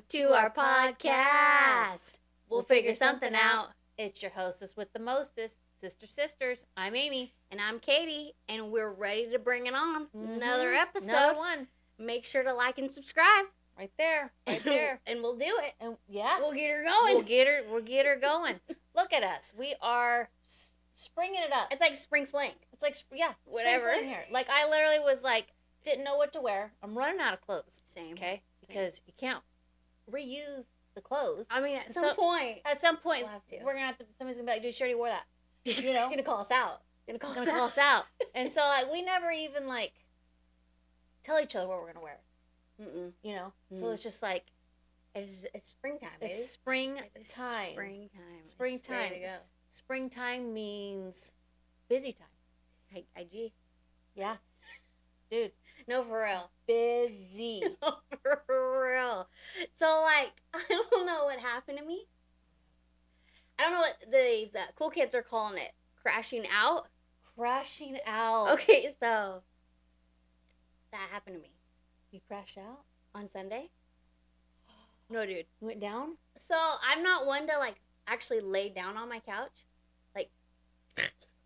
to our podcast. We'll figure something out. It's your hostess with the mostest, Sister Sisters. I'm Amie. And I'm Katie, and we're ready to bring it on. Mhm. Another episode. Another one. Make sure to like and subscribe. Right there. Right there. And we'll do it. And yeah. We'll get her going. We'll get her going. Look at us. We are springing it up. It's like spring fling. It's like, yeah. Whatever. Spring here. Like, I literally was like, didn't know what to wear. I'm running out of clothes. Same. Okay? Because you can't reuse the clothes. I mean, at some point, we're we'll have to. going to have to, somebody's going to be like, dude, she already wore that. You know? She's going to call us out. Gonna call us out. And so, like, we never even, like, tell each other what we're going to wear. Mm-mm. You know? So it's just like, It's springtime, baby. it's springtime. Springtime. Springtime. It's ready to go. Springtime means busy time. IG. Yeah. Dude. No, for real. Busy. No, for real. So, like, I don't know what happened to me. I don't know what these cool kids are calling it. Crashing out? Crashing out. Okay, so that happened to me. You crashed out? On Sunday? No, dude. You went down? So, I'm not one to, like, actually lay down on my couch.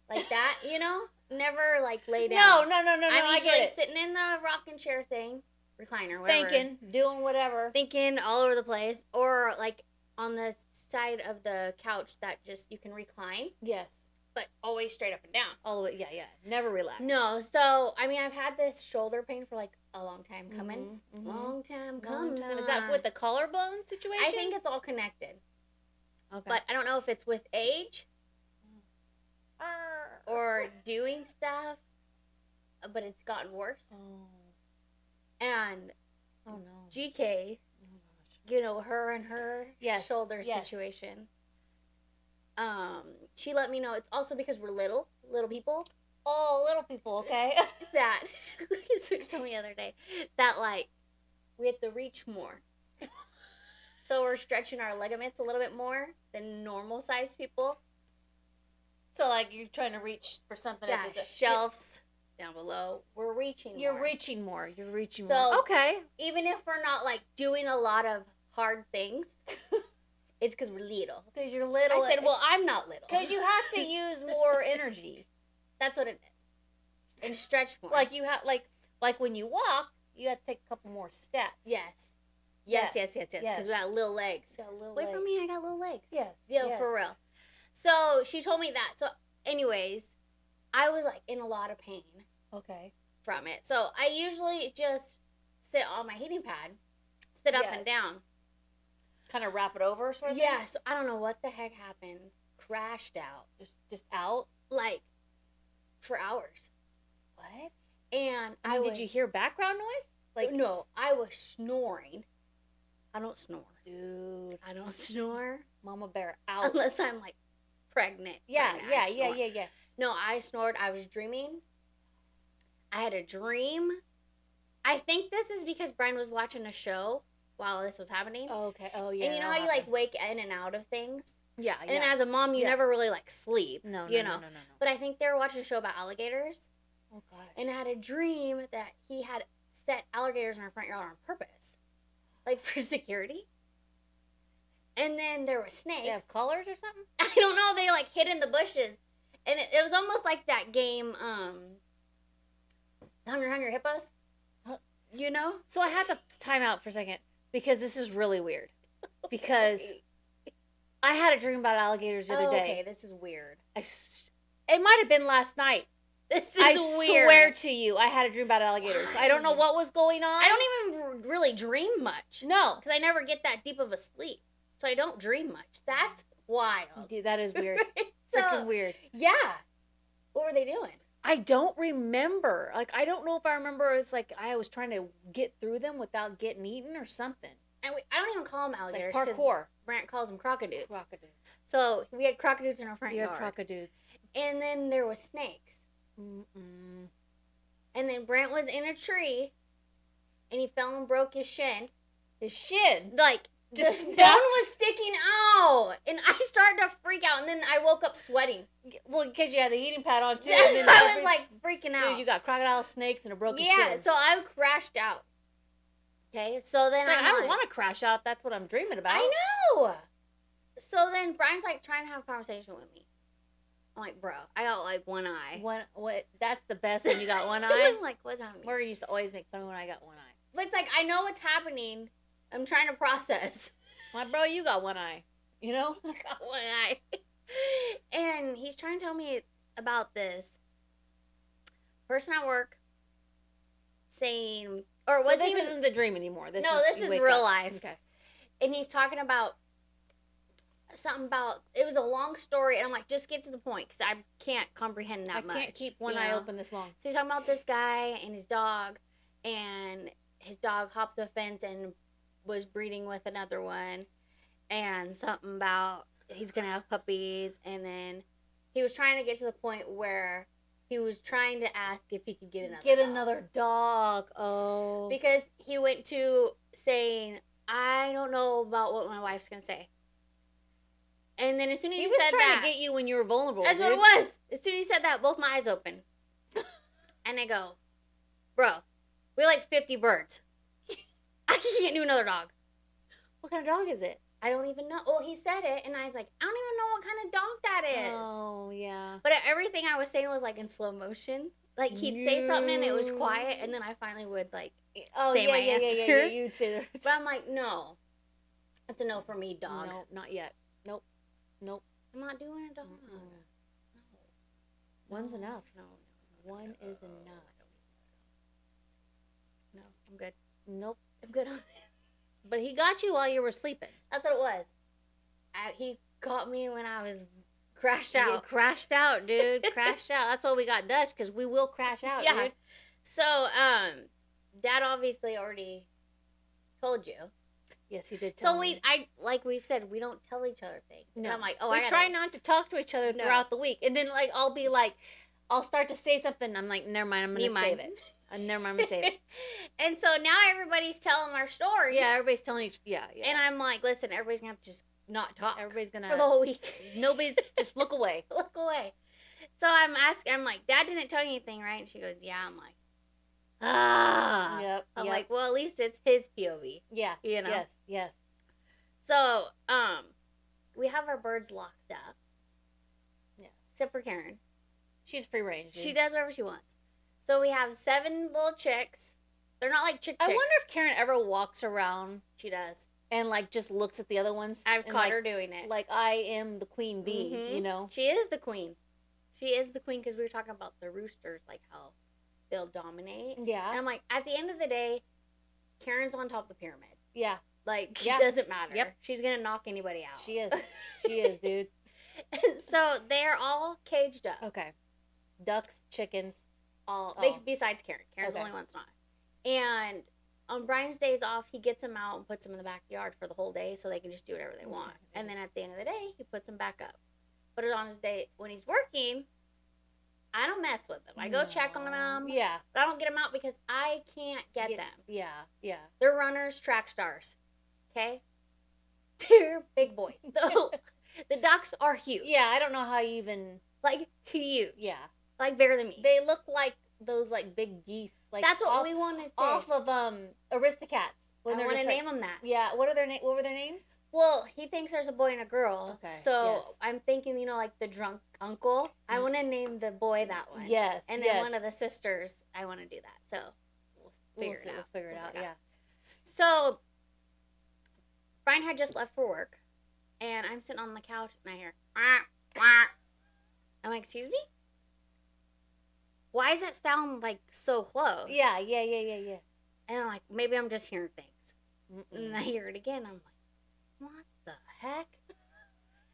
Like that, you know? Never, like, lay down. No. I'm I usually get it. sitting in the rocking chair thing, recliner, whatever. Doing whatever. Thinking all over the place. Or, like, on the side of the couch that just, you can recline. Yes. But always straight up and down. All the way. Yeah. Never relax. No, so, I mean, I've had this shoulder pain for, like, a long time coming. Mhm. Long time Long coming. time. Is that with the collarbone situation? I think it's all connected. Okay. But I don't know if it's with age or doing stuff, but it's gotten worse. Oh. And Oh no. GK, Oh gosh. you know, her and her Yes, shoulder yes. situation. She let me know it's also because we're little people. Oh, little people, okay. That that's what she told me the other day. That, like, we have to reach more. So we're stretching our ligaments a little bit more than normal sized people. So, like, you're trying to reach for something. Yeah, shelves down below. We're reaching You're more. reaching more. You're reaching So- more. Okay. Even if we're not, like, doing a lot of hard things, it's because we're little. Because you're little. I said, well, I'm not little. Because you have to use more energy. That's what it is. And stretch more. Like you have, like when you walk, you have to take a couple more steps. Yes. Yes. Because we got little legs. Got a little Wait leg. for me, I got little legs. Yes. Yo, yes. for real. So she told me that. So anyways, I was, like, in a lot of pain Okay. from it. So I usually just sit on my heating pad, sit up Yes. and down. Kind of wrap it over, sort of. Yeah, so I don't know what the heck happened. Crashed out. Just out. Like, for hours. What? And I mean, did you hear background noise? Like, no, I was snoring. I don't snore. dude, I don't snore Mama Bear out. unless I'm, like, pregnant. Yeah. I snore. Yeah. No, I snored. I was dreaming. I had a dream. I think this is because Brian was watching a show while this was happening. Oh, okay. Oh, yeah. And you know how you, like, wake in and out of things? Yeah. And as a mom, you never really, like, sleep. No. you know. But I think they were watching a show about alligators. Oh gosh. And I had a dream that he had set alligators in our front yard on purpose. Like, for security. And then there were snakes. They have colors or something? I don't know. They, like, hid in the bushes. And it was almost like that game, Hungry Hippos. You know? So I have to time out for a second because this is really weird. Because I had a dream about alligators the other day. Okay, this is weird. It might have been last night. This is I weird. swear to you, I had a dream about alligators. I don't know Why? what was going on. I don't even really dream much. No. Because I never get that deep of a sleep. So I don't dream much. That's wild. Dude, that is weird. So, Freaking weird. yeah. What were they doing? I don't remember. Like, I don't know if I remember. It's like I was trying to get through them without getting eaten or something. And I don't even call them It's alligators. like 'cause parkour. Brant calls them crocodudes. Crocodiles. So we had crocodudes in our front You yard. have crocodiles. And then there was snakes. Mm-mm. And then Brant was in a tree. And he fell and broke his shin. His shin. Like, Just the bone snapped. was sticking out. And I started to freak out. And then I woke up sweating. Well, because you had the heating pad on too. I And then was like freaking out. dude, you got crocodile snakes and a broken yeah, shin. so I crashed out. Okay, so then It's like, I'm I like, want to crash out. That's what I'm dreaming about. I know. So then Brian's like trying to have a conversation with me. I'm like, bro, I got like one eye. What? That's the best when you got one eye. I'm like, what's happening? Murray used to always make fun when I got one eye. But it's like, I know what's happening. I'm trying to process. My bro, you got one eye. You know? I got one eye. And he's trying to tell me about this person at work saying, or So was this even, isn't the dream anymore. this you is wake real up. life. Okay. And he's talking about something about, it was a long story, and I'm like, just get to the point, because I can't comprehend that much. I can't keep one eye open this long. So he's talking about this guy and his dog, and his dog hopped the fence and was breeding with another one, and something about he's gonna have puppies, and then he was trying to get to the point where he was trying to ask if he could get another dog. Oh. Because he went to saying, I don't know about what my wife's gonna say. And then as soon as he was said trying that, to get you when you were vulnerable. that's dude. what it was. As soon as he said that, both my eyes open. And I go, bro, we like 50 birds. I can't do another dog. What kind of dog is it? I don't even know. Oh, he said it, and I was like, I don't even know what kind of dog that is. Oh, yeah. But everything I was saying was like in slow motion. Like he'd say something and it was quiet, and then I finally would like say my answer. Yeah, you'd say that. But I'm like, no. That's a no for me, dog. No, not yet. Nope. I'm not doing a dog. Mm-mm. No. One's enough. No. One is enough. No, I'm good. Nope. I'm good on it. But he got you while you were sleeping. That's what it was. He caught me when I was crashed out. You crashed out, dude. Crashed out. That's why we got Dutch, because we will crash out, Yeah. dude. So, Dad obviously already told you. Yes, he did tell So me. like we've said, we don't tell each other things. No. And I'm like, oh, we I try not to talk to each other No. throughout the week. And then, like, I'll start to say something. I'm like, never mind, I'm going to save it. Never mind, I'm going to save it. And so now everybody's telling our stories. Yeah, everybody's telling each, yeah. And I'm like, listen, everybody's going to have to just not talk. Everybody's going for the whole week. Nobody's, just look away. Look away. So I'm like, Dad didn't tell you anything, right? And she goes, yeah. I'm like, Yep. I'm like, well, at least it's his POV. Yeah. You know? Yes. So, we have our birds locked up. Yeah. Except for Karen. She's free range. She does whatever she wants. So we have 7 little chicks. They're not like chicks. I wonder if Karen ever walks around She does. and, like, just looks at the other ones. I've and, caught like, her doing it. Like, I am the queen bee, Mhm. you know? She is the queen. She is the queen because we were talking about the roosters, like how they'll dominate. Yeah. And I'm like, at the end of the day, Karen's on top of the pyramid. Yeah. Like, Yeah. it doesn't matter. Yep. She's going to knock anybody out. She is. She is, dude. And so they're all caged up. Okay. Ducks, chickens. All Oh. besides Karen. Karen's the Okay. only one's not. And on Brian's days off, he gets them out and puts them in the backyard for the whole day so they can just do whatever they want. And then at the end of the day, he puts them back up. But on his day when he's working, I don't mess with them. I go check on them. Yeah. But I don't get them out because I can't get them. Yeah. They're runners, track stars. Okay? They're big boys. So the ducks are huge. Yeah, I don't know how you even. Like, huge. Yeah. Like bigger than me. They look like those, like, big geese. Like, That's what off, we want to say. off of Aristocats. I When they're want to just name them that. Yeah. What were their names? Well, he thinks there's a boy and a girl. Okay, So yes. I'm thinking, like the drunk uncle. I want to name the boy that one. Yes. And then one of the sisters, I want to do that. So We'll figure it out. We'll figure it out. Yeah. So Brian had just left for work, and I'm sitting on the couch, and I hear, wah, wah. I'm like, excuse me? Why does that sound like so close? Yeah. And I'm like, maybe I'm just hearing things. Mm-mm. And I hear it again. I'm like, what the heck?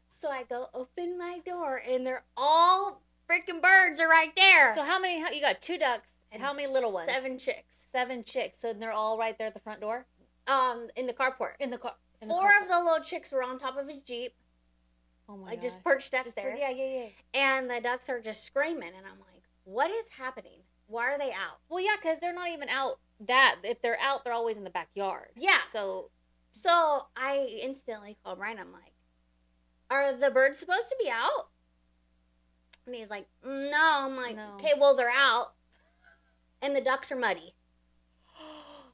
So I go open my door, and they're all freaking birds are right there. So how many? You got 2 ducks and how many little ones? 7 chicks. 7 chicks. So they're all right there at the front door. In the carport. In the car. 4 of the little chicks were on top of his Jeep, Oh my like God. just perched up there. Yeah. And the ducks are just screaming, and I'm like, what is happening? Why are they out? Well, yeah, because they're not even out. If they're out, they're always in the backyard. Yeah. So So I instantly called Brian. I'm like, are the birds supposed to be out? And he's like, no. I'm like, No. okay, well, they're out. And the ducks are muddy.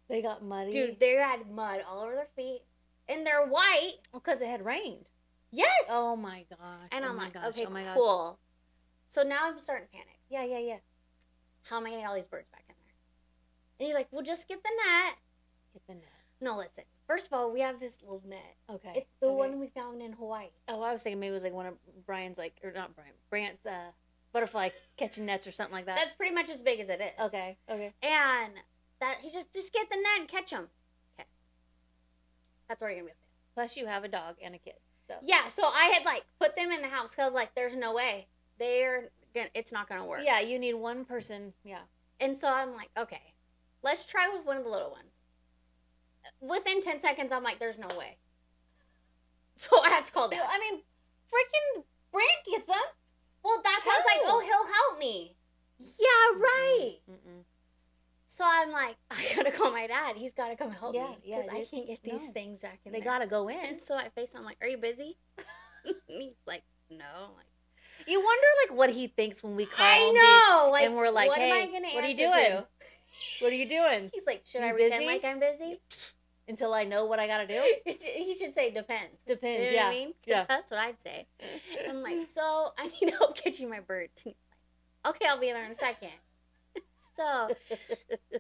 They got muddy. Dude, they had mud all over their feet. And they're white. Because it had rained. Yes. Oh my gosh. And oh I'm my like, gosh. okay, oh my gosh. cool. So now I'm starting to panic. Yeah. How am I going to get all these birds back in there? And he's like, well, just get the net. Get the net. No, listen. First of all, we have this little net. Okay. It's the one we found in Hawaii. Oh, I was thinking maybe it was like one of Brian's, like, or not Brian, Brant's butterfly catching nets or something like that. That's pretty much as big as it is. Okay. And that he just get the net and catch them. Okay. That's where you're going to be. Plus, you have a dog and a kid. So. Yeah, so I had like put them in the house because I was like, there's no way. It's not going to work. Yeah, you need one person. Yeah. And so I'm like, okay, let's try with one of the little ones. Within 10 seconds, I'm like, there's no way. So I have to call Dad. I mean, freaking Brant gets them. Well, that's why I was like, oh, he'll help me. Yeah, right. Mm-mm. So I'm like, I gotta call my dad. He's gotta come help me. Yeah, Because I can't get these things back in They there. gotta go in. And so I FaceTime, I'm like, are you busy? He's like, no. I'm like, you wonder, like, what he thinks when we call I him. know. Like, and we're like, what hey, am I gonna what are you answer doing? to? What are you doing? He's like, should You I pretend busy? like I'm busy? Until I know what I gotta do? He should say depends. Depends, You know yeah. what I mean? 'Cause Yeah. that's what I'd say. I'm like, so I need help catching my birds. He's like, okay, I'll be there in a second. So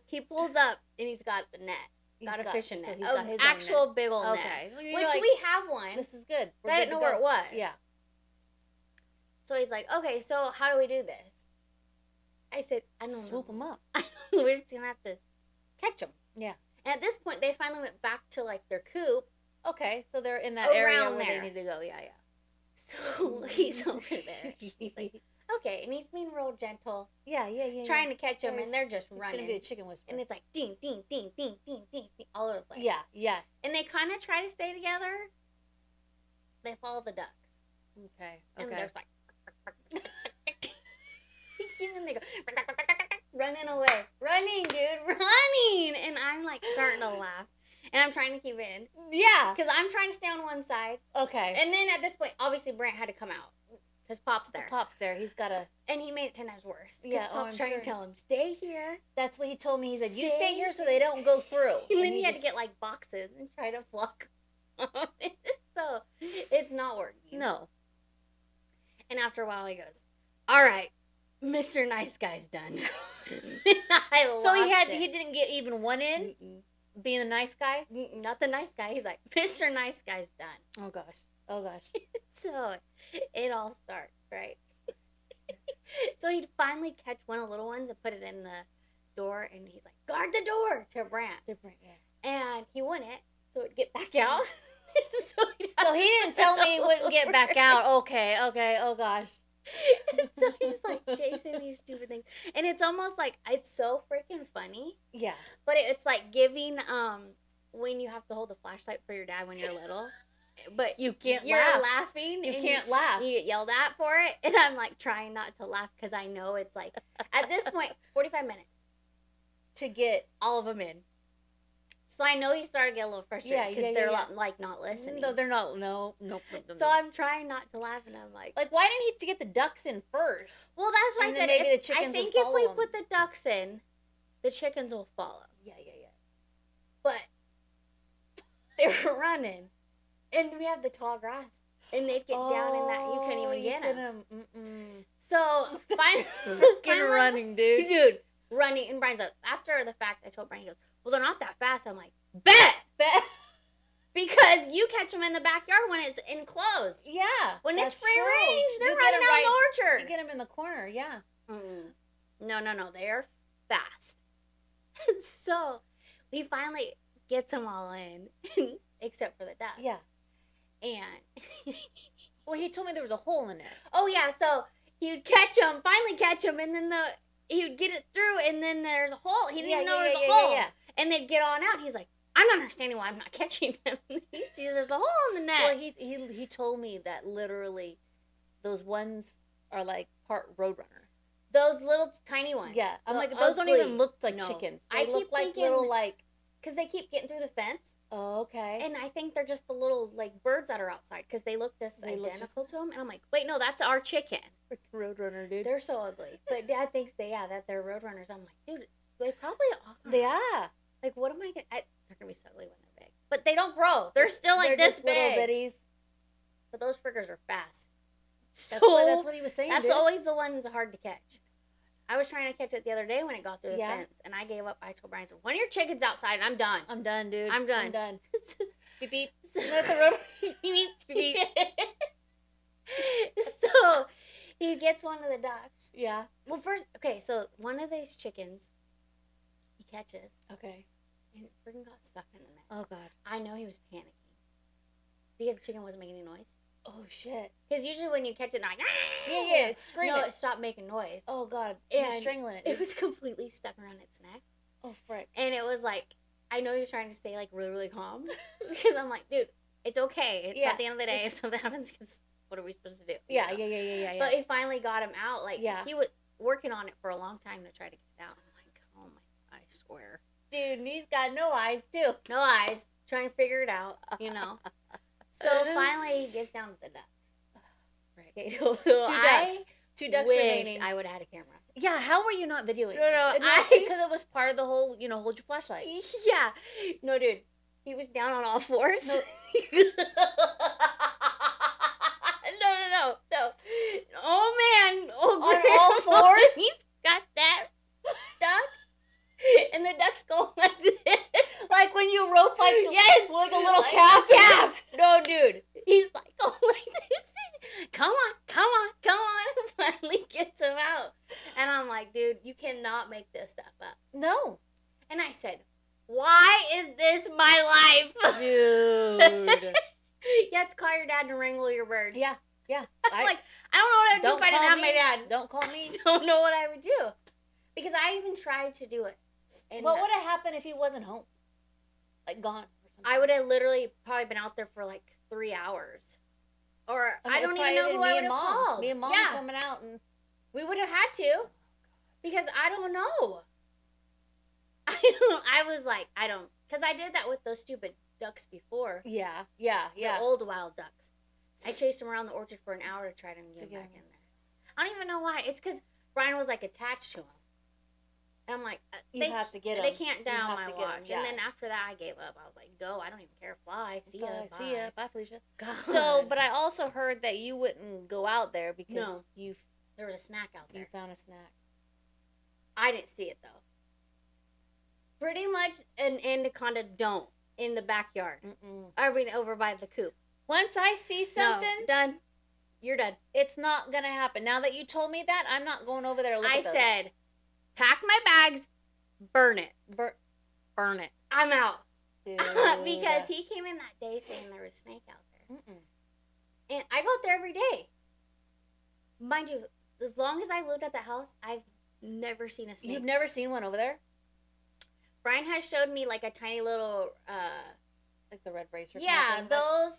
he pulls up and he's got the net. Got a fishing net. So he's got his own actual net. big old net. Okay. Well, Which like, we have one. This is good. But I didn't know where it was. Yeah. So he's like, okay, so how do we do this? I said, I don't know. Swoop them up. We're just going to have to catch them. Yeah. And at this point, they finally went back to like their coop. Okay, so they're in that area Around where there. they need to go. Yeah. So he's over there. He's like, okay, and he's being real gentle, yeah. trying to catch them, and they're just running. It's gonna be a chicken whisperer. And it's like ding, ding, ding, ding, ding, ding, ding, all over the place. Yeah. And they kind of try to stay together. They follow the ducks. Okay. And there's like, and they go running away, running, dude, running, and I'm like starting to laugh, and I'm trying to keep it in. Yeah. Because I'm trying to stay on one side. Okay. And then at this point, obviously Brant had to come out. Because Pop's there. Pop's there. He's got a... And he made it 10 times worse. Yeah, Pop's trying to tell him, stay here. That's what he told me. He said, you stay here so they don't go through. And then he had to get like boxes and try to flock. So it's not working. No. And after a while he goes, all right, Mr. Nice Guy's done. So he didn't get even one in? Being a nice guy? Not the nice guy. He's like, Mr. Nice Guy's done. Oh gosh. So it all starts, right? So he'd finally catch one of the little ones and put it in the door, and he's like, guard the door to Brant. Different, yeah. And he wouldn't, so it'd get back out. So he didn't tell me he wouldn't get back out. Okay, oh gosh. So he's like chasing these stupid things. And it's almost like, it's so freaking funny. Yeah. But it's like giving, when you have to hold the flashlight for your dad when you're little. But you're laugh. Laughing. You can't laugh. You get yelled at for it. And I'm like trying not to laugh because I know it's like, at this point, 45 minutes to get all of them in. So I know he started to get a little frustrated because they're like not listening. No, they're not. No. So I'm trying not to laugh, and I'm like why didn't he get the ducks in first? Well, that's why I said maybe the chickens I think will if we follow put the ducks in, the chickens will follow. Yeah. But they were running, and we have the tall grass, and they'd get down in that you couldn't even get them. So finally running, dude. Running, and Brian's like, after the fact, I told Brian, he goes, well, they're not that fast. I'm like, bet. Because you catch them in the backyard when it's enclosed. Yeah. When it's free range, they're running down the orchard. You get them in the corner, yeah. No. They're fast. So he finally gets them all in, except for the ducks. Yeah. And well, he told me there was a hole in it. Oh, yeah. So he'd finally catch them, and then he'd get it through, and then there's a hole. He didn't even know there was a hole. Yeah. And they'd get on out. He's like, I'm not understanding why I'm not catching them. He sees there's a hole in the net. Well, he told me that literally those ones are like part Roadrunner. Those little tiny ones. Yeah. I'm like, those don't even look like chickens. They look like little like... Because they keep getting through the fence. Oh, okay. And I think they're just the little like birds that are outside because they look identical to them. And I'm like, wait, no, that's our chicken. Freaking Roadrunner, dude. They're so ugly. But Dad thinks that they're Roadrunners. I'm like, dude, they probably are. They are. Like, what am I gonna? They're gonna be so ugly when they're big, but they don't grow. They're still like They're this just little big. bitties. But those friggers are fast. That's what he was saying. That's dude. always the ones hard to catch. I was trying to catch it the other day when it got through the fence, and I gave up. I told Brian, "When are your chickens outside? I'm done. I'm done, dude. I'm done. I'm done. Beep beep. beep beep beep. So he gets one of the ducks. Yeah. Well, first, okay, so one of these chickens he catches, Okay. and it freaking got stuck in the net. Oh god. I know he was panicking because the chicken wasn't making any noise. Oh shit. Because usually when you catch it, like Yeah, it's screaming. No, it stopped making noise. Oh god. And You're strangling it. It was completely stuck around its neck. Oh frick. And it was like, I know you're trying to stay like really, really calm because I'm like, dude, it's okay. It's at the end of the day. If something happens, because what are we supposed to do? Yeah. But he finally got him out. Like, he was working on it for a long time to try to get it out. I'm like, oh my, I swear. Dude, he's got no eyes too. No eyes. Trying to figure it out, So finally he gets down to the ducks. Right. So Two ducks wish remaining. I would have had a camera. Yeah, how were you not videoing? No, because it was part of the whole, hold your flashlight. Yeah. No, dude. He was down on all fours. No. No. Oh, man. Oh, on all fours? He's got that duck. And the duck's going like this. Like when you rope like a little like calf. A calf. No, dude. He's like going like this. Come on. Finally gets him out. And I'm like, dude, you cannot make this stuff up. No. And I said, why is this my life? Dude. You have to call your dad to wrangle your birds. Yeah. I don't know what I would do if I didn't have my dad. Don't call me. I don't know what I would do. Because I even tried to do it. And what would have happened if he wasn't home? Like gone or something? I would have literally probably been out there for like 3 hours. Or I don't even know who I would have called. Me and mom coming out and we would have had to. Because I don't know. I was like, because I did that with those stupid ducks before. Yeah. The old wild ducks. I chased them around the orchard for an hour to try to get them back in there. I don't even know why. It's because Brian was like attached to him. And I'm like, you have to get them. They can't down my watch. Yeah. And then after that, I gave up. I was like, go. I don't even care. Fly. See ya. Bye. See ya. Bye, Felicia. God. So, but I also heard that you wouldn't go out there because there was a snack out there. You found a snack. I didn't see it, though. Pretty much an anaconda don't in the backyard. I mean, over by the coop. Once I see something. No, done. You're done. It's not going to happen. Now that you told me that, I'm not going over there to look at those. I said, pack my bags, burn it. Burn it. I'm out. Because he came in that day saying there was a snake out there. And I go out there every day. Mind you, as long as I've lived at the house, I've never seen a snake. You've never seen one over there? Brian has showed me like a tiny little like the red bracer. Yeah, those.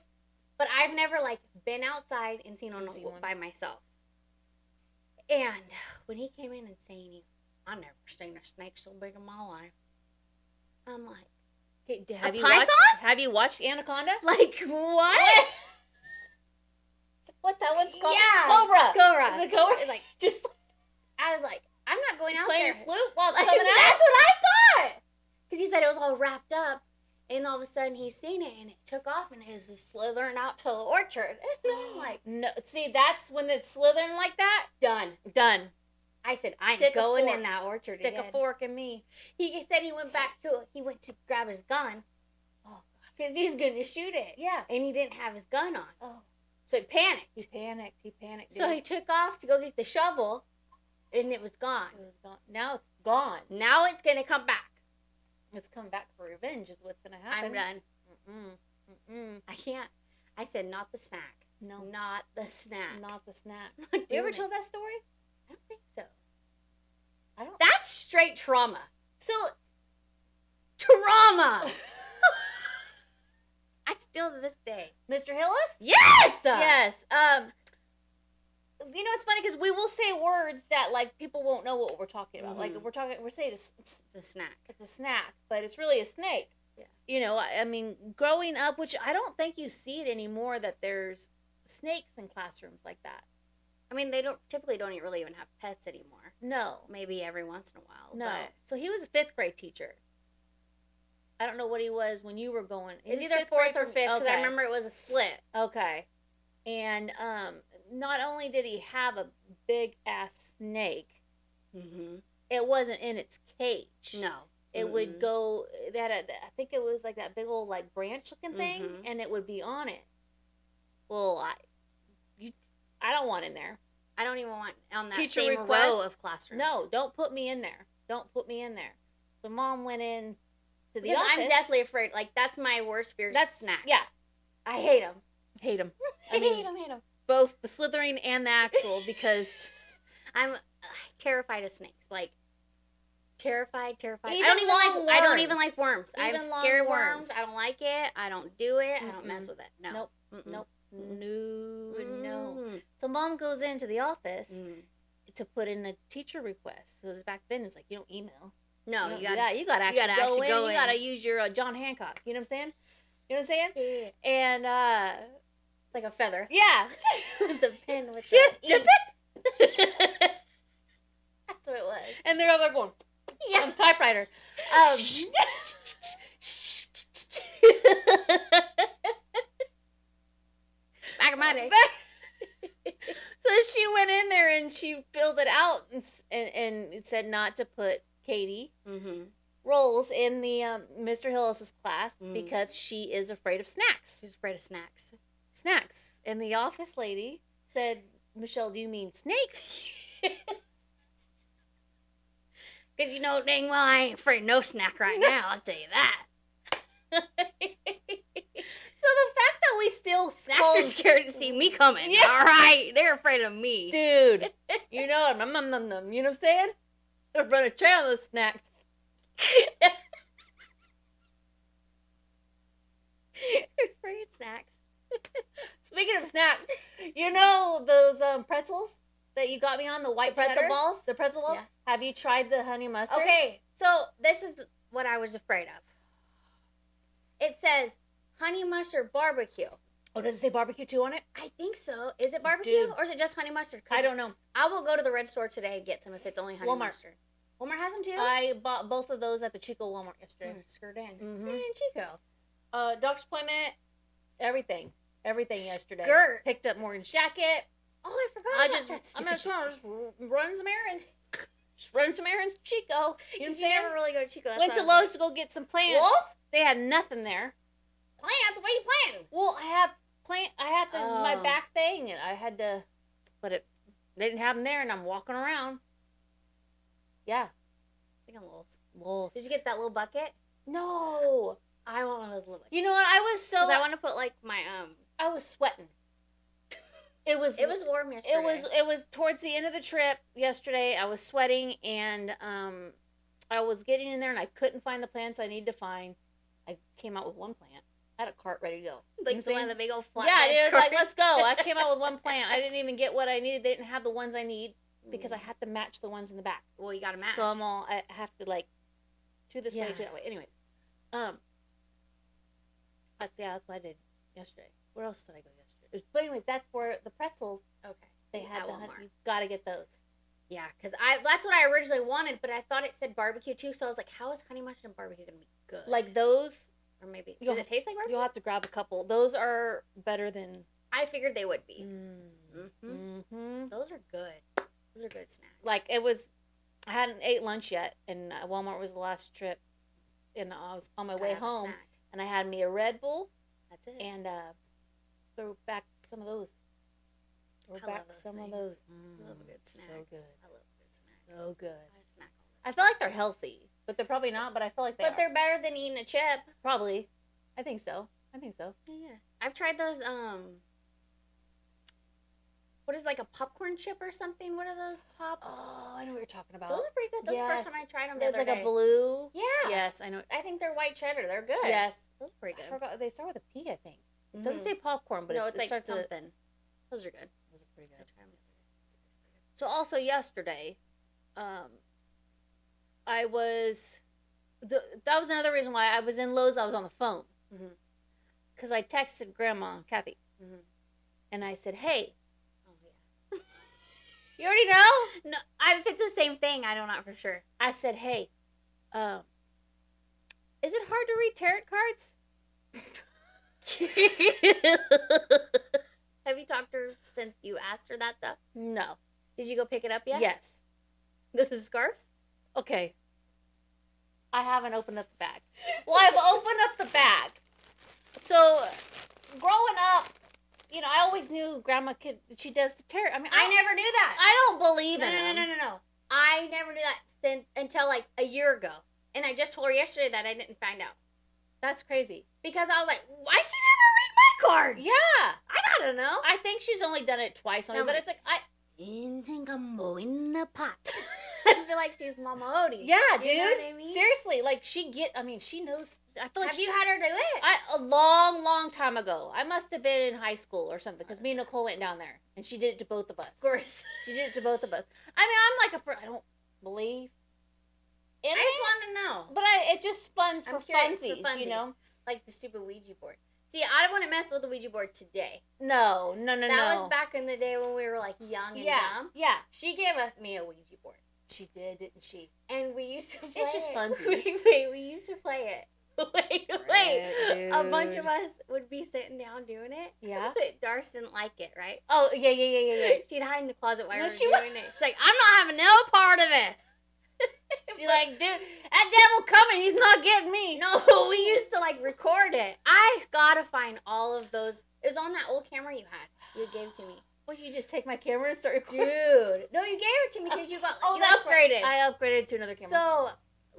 But I've never like been outside and seen one by myself. And when he came in and saying, "I never seen a snake so big in my life," I'm like, hey, python? Have you watched Anaconda? Like what? What that one's called? Yeah, Cobra. Is it Cobra? It's like just. I was like, I'm not going out playing there. Your flute while it's like, coming out. That's what I thought. Because he said it was all wrapped up. And all of a sudden, he's seen it, and it took off, and it was just slithering out to the orchard. And I'm like, no. See, that's when it's slithering like that. Done. I said, I ain't going in that orchard Stick again. a fork in me. He said he went back to it. He went to grab his gun. Oh, because he was going to shoot it. Yeah. And he didn't have his gun on. Oh. So he panicked. He panicked. Dude. So he took off to go get the shovel, and it was gone. Now it's gone. Now it's going to come back. It's coming back for revenge is what's going to happen. I'm done. I can't. I said, not the snack. No. Not the snack. Not the snack. You ever told that story? I don't think so. I don't. That's straight trauma. So. Trauma! I still to this day. Mr. Hillis? Yes! Yes. You know, it's funny because we will say words that, like, people won't know what we're talking about. Like, we're saying it's a snack. It's a snack, but it's really a snake. Yeah. You know, I mean, growing up, which I don't think you see it anymore, that there's snakes in classrooms like that. I mean, they typically don't really even have pets anymore. No. Maybe every once in a while. No. But So he was a 5th grade teacher. I don't know what he was when you were going. It's either fourth or fifth because I Okay. remember it was a split. Okay. And not only did he have a big ass snake, it wasn't in its cage. No. It would go I think it was like that big old like branch looking thing, and it would be on it. Well, I don't want in there. I don't even want on that Teacher same request, row of classrooms. No, don't put me in there. Don't put me in there. So Mom went in to the because office. I'm deathly afraid. Like, that's my worst fear. That's snacks. Yeah. I hate them. Hate them. I hate them. Both the slithering and the actual because I'm terrified of snakes. Like, terrified. Even I don't even like worms. I'm Even scared of long worms. worms. I don't like it. I don't do it. I don't mess with it. No. Nope. Nope. No. So Mom goes into the office to put in a teacher request. Because back then it's like you don't email. No, you gotta actually go in. You gotta use your John Hancock. You know what I'm saying? You know what I'm saying? Yeah. And it's like a feather. Yeah. The pen with Chip the it. That's what it was. And they're all there going, Yeah. typewriter. Back in my day. So she went in there and she filled it out and it said not to put Katie Rolls in the Mr. Hillis's class because she is afraid of snacks. She's afraid of snacks. Snacks. And the office lady said, Michelle, do you mean snakes? Because you know dang well I ain't afraid of no snack right now, I'll tell you that. So the fact that we still snacks are scared to see me coming. Yeah. All right, they're afraid of me, dude. You know it. You know what I'm saying? They're running trail on those snacks. You're afraid of snacks. Speaking of snacks, you know those pretzels that you got me on the white pretzel cheddar? balls? The pretzel balls? Yeah. Have you tried the honey mustard? Okay, so this is what I was afraid of. It says honey mustard barbecue. Oh, does it say barbecue too on it? I think so. Is it barbecue or is it just honey mustard? I don't know. I will go to the red store today and get some if it's only honey mustard. Walmart has them too? I bought both of those at the Chico Walmart yesterday. Skirt in. You're in Chico. Doc's appointment, everything. Everything yesterday. Skirt. Picked up Morgan's jacket. Oh, I forgot. I'm just run some errands. Just run some errands to Chico. You know what I'm saying? You never really go to Chico. Went to Lowe's to go get some plants. Wolf? They had nothing there. Plants? What are you planting? Well, I had my back thing, and I had to, but they didn't have them there, and I'm walking around. Yeah. Thinking Wolves. Did you get that little bucket? No. I want one of those little buckets. You know what? I want to put like my I was sweating. It was warm yesterday. It was towards the end of the trip yesterday. I was sweating and I was getting in there and I couldn't find the plants I needed to find. I came out with one plant. I had a cart ready to go. Like the one of the big old flat. Yeah, it was like, let's go. I came out with one plant. I didn't even get what I needed. They didn't have the ones I need because I had to match the ones in the back. Well, you got to match. So I have to like to this way, to that way. Anyways, that's what I did yesterday. Where else did I go yesterday? But anyways, that's for the pretzels. Okay. They had the honey. You gotta get those. Yeah, because that's what I originally wanted, but I thought it said barbecue too, so I was like, how is honey mustard and barbecue gonna be good? Like those, or maybe does it taste like barbecue? You'll have to grab a couple. Those are better than. I figured they would be. Those are good. Those are good snacks. Like it was, I hadn't ate lunch yet, and Walmart was the last trip, and I was on my way home, and I had me a Red Bull. That's it. And throw back some of those. Throw back some of those. I love a good snack. So good. I love a good snack. So good. I snack I feel like they're healthy, but they're probably not. But I feel like they are. But they're better than eating a chip. Probably. I think so. Yeah. I've tried those. What is like a popcorn chip or something? What are those pop? Oh, I know what you're talking about. Those are pretty good. Those the first time I tried them the other like day. A blue. Yeah. Yes, I know. I think they're white cheddar. They're good. Yes. Those are pretty good. I forgot. They start with a P, I think. It doesn't say popcorn, but it's like something. Those are good. Those are pretty good. So also yesterday, I was. That was another reason why I was in Lowe's. I was on the phone because I texted Grandma Kathy, and I said, "Hey." Oh yeah. You already know? No, if it's the same thing, I don't know for sure. I said, "Hey, Is it hard to read tarot cards? Have you talked to her since you asked her that stuff? No. Did you go pick it up yet? Yes. This is scarves? Okay. I haven't opened up the bag. Well, I've opened up the bag. So, growing up, you know, I always knew Grandma she does the tarot. I mean, I never knew that. I don't believe in them. No. I never knew that until like a year ago. And I just told her yesterday that I didn't find out. That's crazy. Because I was like, why she never read my cards? Yeah. I gotta know. I think she's only done it twice on me, but it's like, in the pot. I feel like she's Mama Odie. Yeah, dude. You know what I mean? Seriously, like she knows. I feel like Have you had her do it? A long time ago. I must have been in high school or something because me and Nicole went down there and she did it to both of us. Of course. She did it to both of us. I mean, I'm like I don't believe in it. I just want to know. But it's just fun for funsies, you know? Like the stupid Ouija board. See, I don't want to mess with the Ouija board today. No. That was back in the day when we were like young and dumb. Yeah. She gave me a Ouija board. She did, didn't she? And we used to play It's just funsies. Wait, we used to play it. Wait. Dude. A bunch of us would be sitting down doing it. Yeah. Darce didn't like it, right? Oh, yeah. She'd hide in the closet while we were she doing it. She's like, I'm not having no part of this. She's like, dude, that devil coming, he's not getting me. No, we used to like record it. I gotta find all of those. It was on that old camera you had. You gave to me. Well, you just take my camera and start recording? Dude. No, you gave it to me because you got you that's upgraded. Right. I upgraded to another camera. So,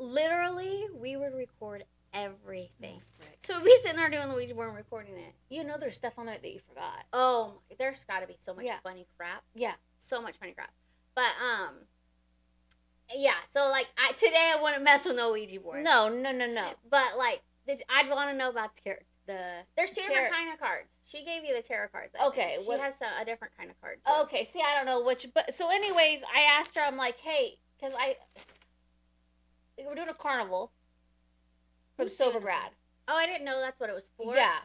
literally, we would record everything. So we'd be sitting there doing the Ouija board and recording it. You know there's stuff on it that you forgot. Oh, there's got to be so much funny crap. Yeah. So much funny crap. But, yeah, so, like, today I wouldn't mess with no Ouija board. No. But, like, I'd want to know about there's two different kind of cards. She gave you the tarot cards. Okay. She has a different kind of card, too. Okay, see, I don't know which, but, so anyways, I asked her, I'm like, hey, because we're doing a carnival for the Sober Grad. Oh, I didn't know that's what it was for? Yeah.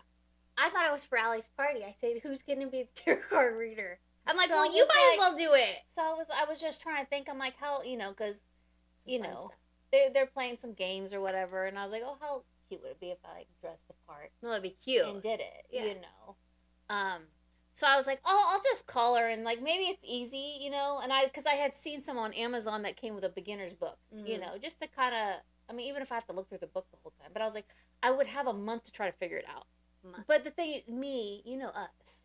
I thought it was for Allie's party. I said, who's going to be the tarot card reader? I'm like, So well, you might as well do it. So I was just trying to think. I'm like, how, you know, because, you Fun know, stuff. they're playing some games or whatever, and I was like, oh, how cute would it be if I like, dressed the part? No, that'd be cute. And did it, Yeah. you know. So I was like, oh, I'll just call her, and like maybe it's easy, you know. And because I had seen some on Amazon that came with a beginner's book, you know, just to kind of. I mean, even if I have to look through the book the whole time, but I was like, I would have a month to try to figure it out. But the thing, you know us.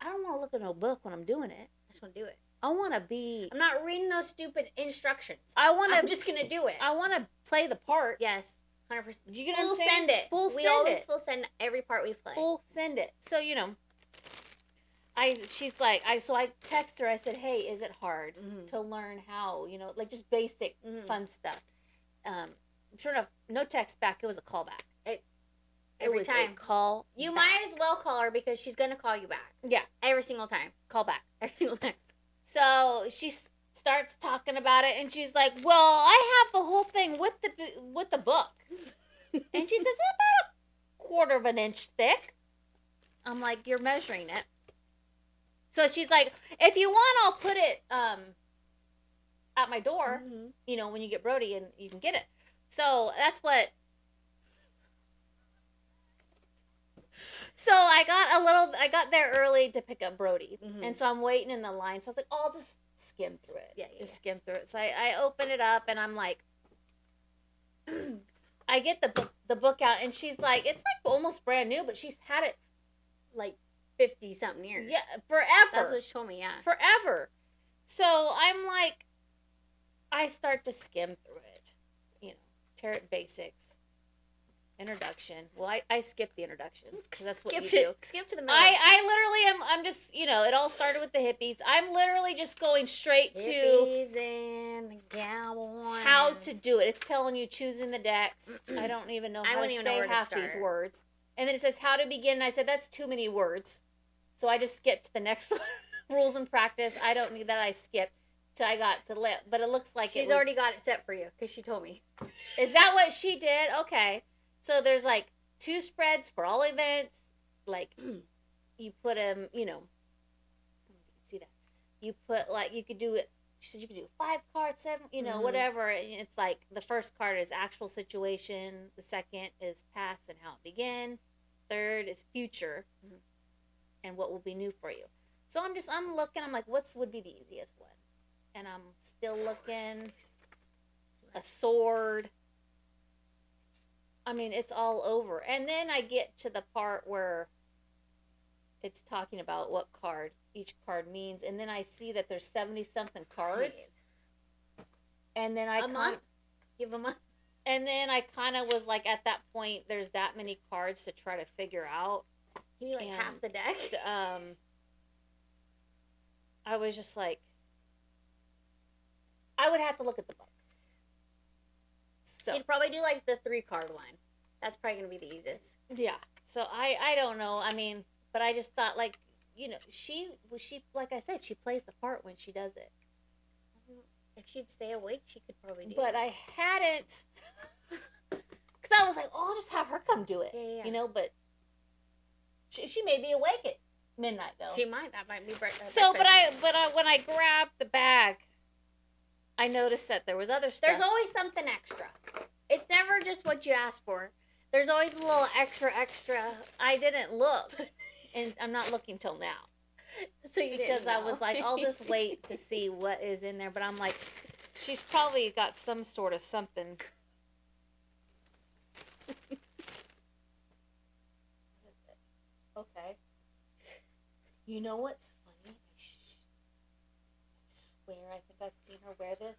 I don't want to look at no book when I'm doing it. I just want to do it. I want to be. I'm not reading those stupid instructions. I'm just gonna do it. I want to play the part. Yes, 100%. You get what I'm Full saying? send it. Full we send always it. full send every part we play. Full send it. So you know. She's like, so I text her. I said, hey, is it hard to learn how, you know, like just basic fun stuff? Sure enough, no text back. It was a call back. Every time. A call. You back. might as well call her because she's gonna call you back. Yeah. Every single time. Call back. Every single time. So she starts talking about it, and she's like, well, I have the whole thing with the book. And she says, it's about 1/4 of an inch thick. I'm like, you're measuring it. So she's like, if you want, I'll put it at my door, you know, when you get Brody, and you can get it. So that's what. So I got there early to pick up Brody, and so I'm waiting in the line. So I was like, oh, I'll just skim through it. Skim through it. So I open it up, and I'm like, I get the book out, and she's like, it's like almost brand new, but she's had it like 50-something years. Yeah, forever. That's what she told me, yeah. Forever. So I'm like, I start to skim through it. You know, tarot basics, introduction. Well, I skipped the introduction because that's what you do. Skip to the middle. I literally I'm just, you know, it all started with the hippies. I'm literally just going straight hippies and the cowboys. How to do it. It's telling you choosing the decks. I don't even know how to say half these words. And then it says how to begin. And I said, that's too many words. So I just skipped to the next one. Rules and practice. I don't need that. I skipped till I got to lip. But it looks like she's already got it set for you because she told me. Is that what she did? Okay. So there's like 2 spreads for all events. Like you put them, you know. See that? You put like, you could do it. she said you can do 5 cards, 7, whatever. And it's like the first card is actual situation, the second is past and how it began, third is future and what will be new for you. So I'm looking, I'm like, what would be the easiest one? And I'm still looking. A sword. I mean, it's all over. And then I get to the part where it's talking about what card each card means, and then I see that there's 70-something cards. And then Give a month. And then I kind of was like, at that point, there's that many cards to try to figure out. Can you half the deck? I was just like, I would have to look at the book. So you'd probably do the 3-card one. That's probably gonna be the easiest. Yeah. So I don't know. I mean, but I just thought she like I said, she plays the part when she does it. If she'd stay awake, she could probably do it. But I hadn't, because I was like, oh, I'll just have her come do it. Yeah. But she may be awake at midnight though. She might. That might be breakfast. So, but when I grabbed the bag, I noticed that there was other stuff. There's always something extra. It's never just what you asked for. There's always a little extra. I didn't look, and I'm not looking till now. So you didn't Because I was like, I'll just wait to see what is in there. But I'm like, she's probably got some sort of something. Okay. You know what's funny? I swear, I think I've seen her wear this,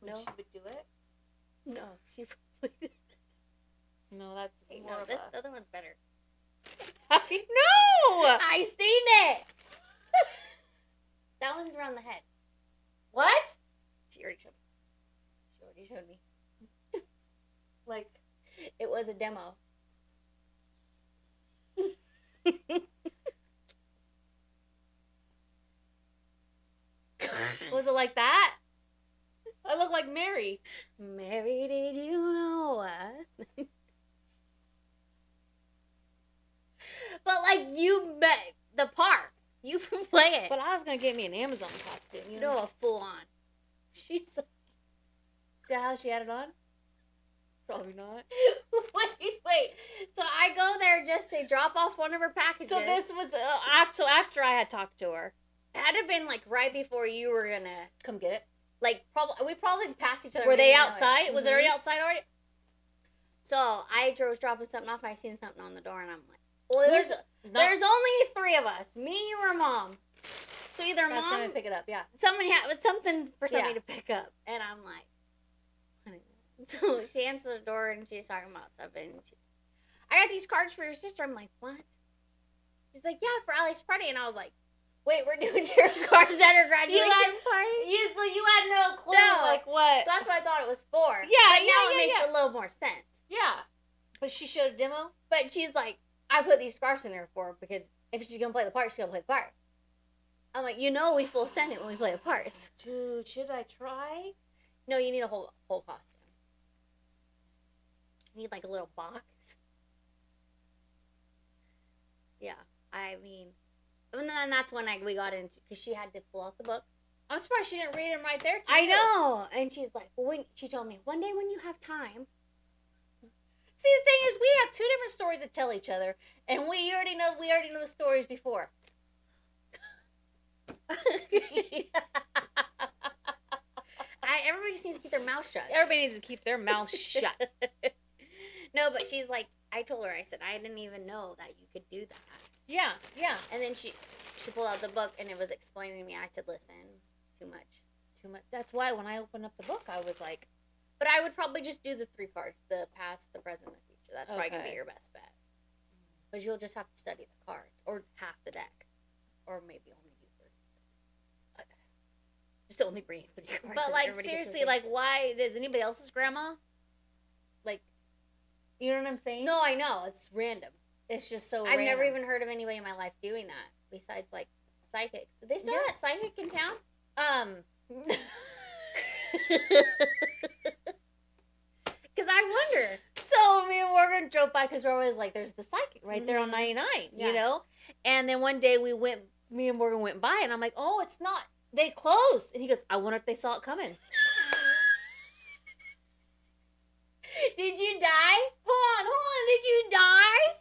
when she would do it. No, she probably didn't. No, that's more of this other one's better. No! I seen it! That one's around the head. What? She already showed me. It was a demo. Was it like that? I look like Mary. Mary, did you know what? But you met the part. You can play it. But I was gonna get me an Amazon costume. A full on. She's. Is that how she had it on? Probably not. Wait. So I go there just to drop off one of her packages. So this was after I had talked to her. It had to have been right before you were gonna come get it. We probably passed each other. Were they outside? Was it already outside already? So I was dropping something off and I seen something on the door and I'm like, well, there's only 3 of us. Me, you, or Mom. So either That's Mom gonna pick it up, yeah. Somebody had something for somebody to pick up. And I'm like, so she answered the door and she's talking about something. I got these cards for your sister. I'm like, what? She's like, yeah, for Alex party. And I was like, wait, we're doing tarot cards at her graduation party? Yeah, so you had no clue, what? So that's what I thought it was for. Yeah, now it makes a little more sense. Yeah. But she showed a demo? But she's like, I put these scarves in there for her because if she's going to play the part, she's going to play the part. I'm like, we full send it when we play the parts. Dude, should I try? No, you need a whole costume. You need a little box. Yeah, I mean, and then that's when we got into, because she had to pull out the book. I'm surprised she didn't read them right there. I know, and she's like, she told me one day when you have time. See, the thing is, we have 2 different stories to tell each other, and we already know the stories before. Everybody just needs to keep their mouth shut. Everybody needs to keep their mouth shut. No, but she's like, I told her, I said, I didn't even know that you could do that. Yeah. And then she pulled out the book and it was explaining to me. I said, listen, too much. That's why when I opened up the book, I was like. But I would probably just do the 3 cards, the past, the present, and the future. That's probably going to be your best bet. But you'll just have to study the cards, or half the deck. Or maybe only do 30. Just only bring 3 cards. But, seriously, why? Is anybody else's grandma? You know what I'm saying? No, I know. It's random. It's just so I've random. never even heard of anybody in my life doing that, besides, psychics. Do they still have a psychic in town? Because I wonder. So me and Morgan drove by because we're always like, there's the psychic right there on 99, you know? And then one day me and Morgan went by and I'm like, oh, it's not They closed. And he goes, I wonder if they saw it coming. Did you die? Hold on. Did you die?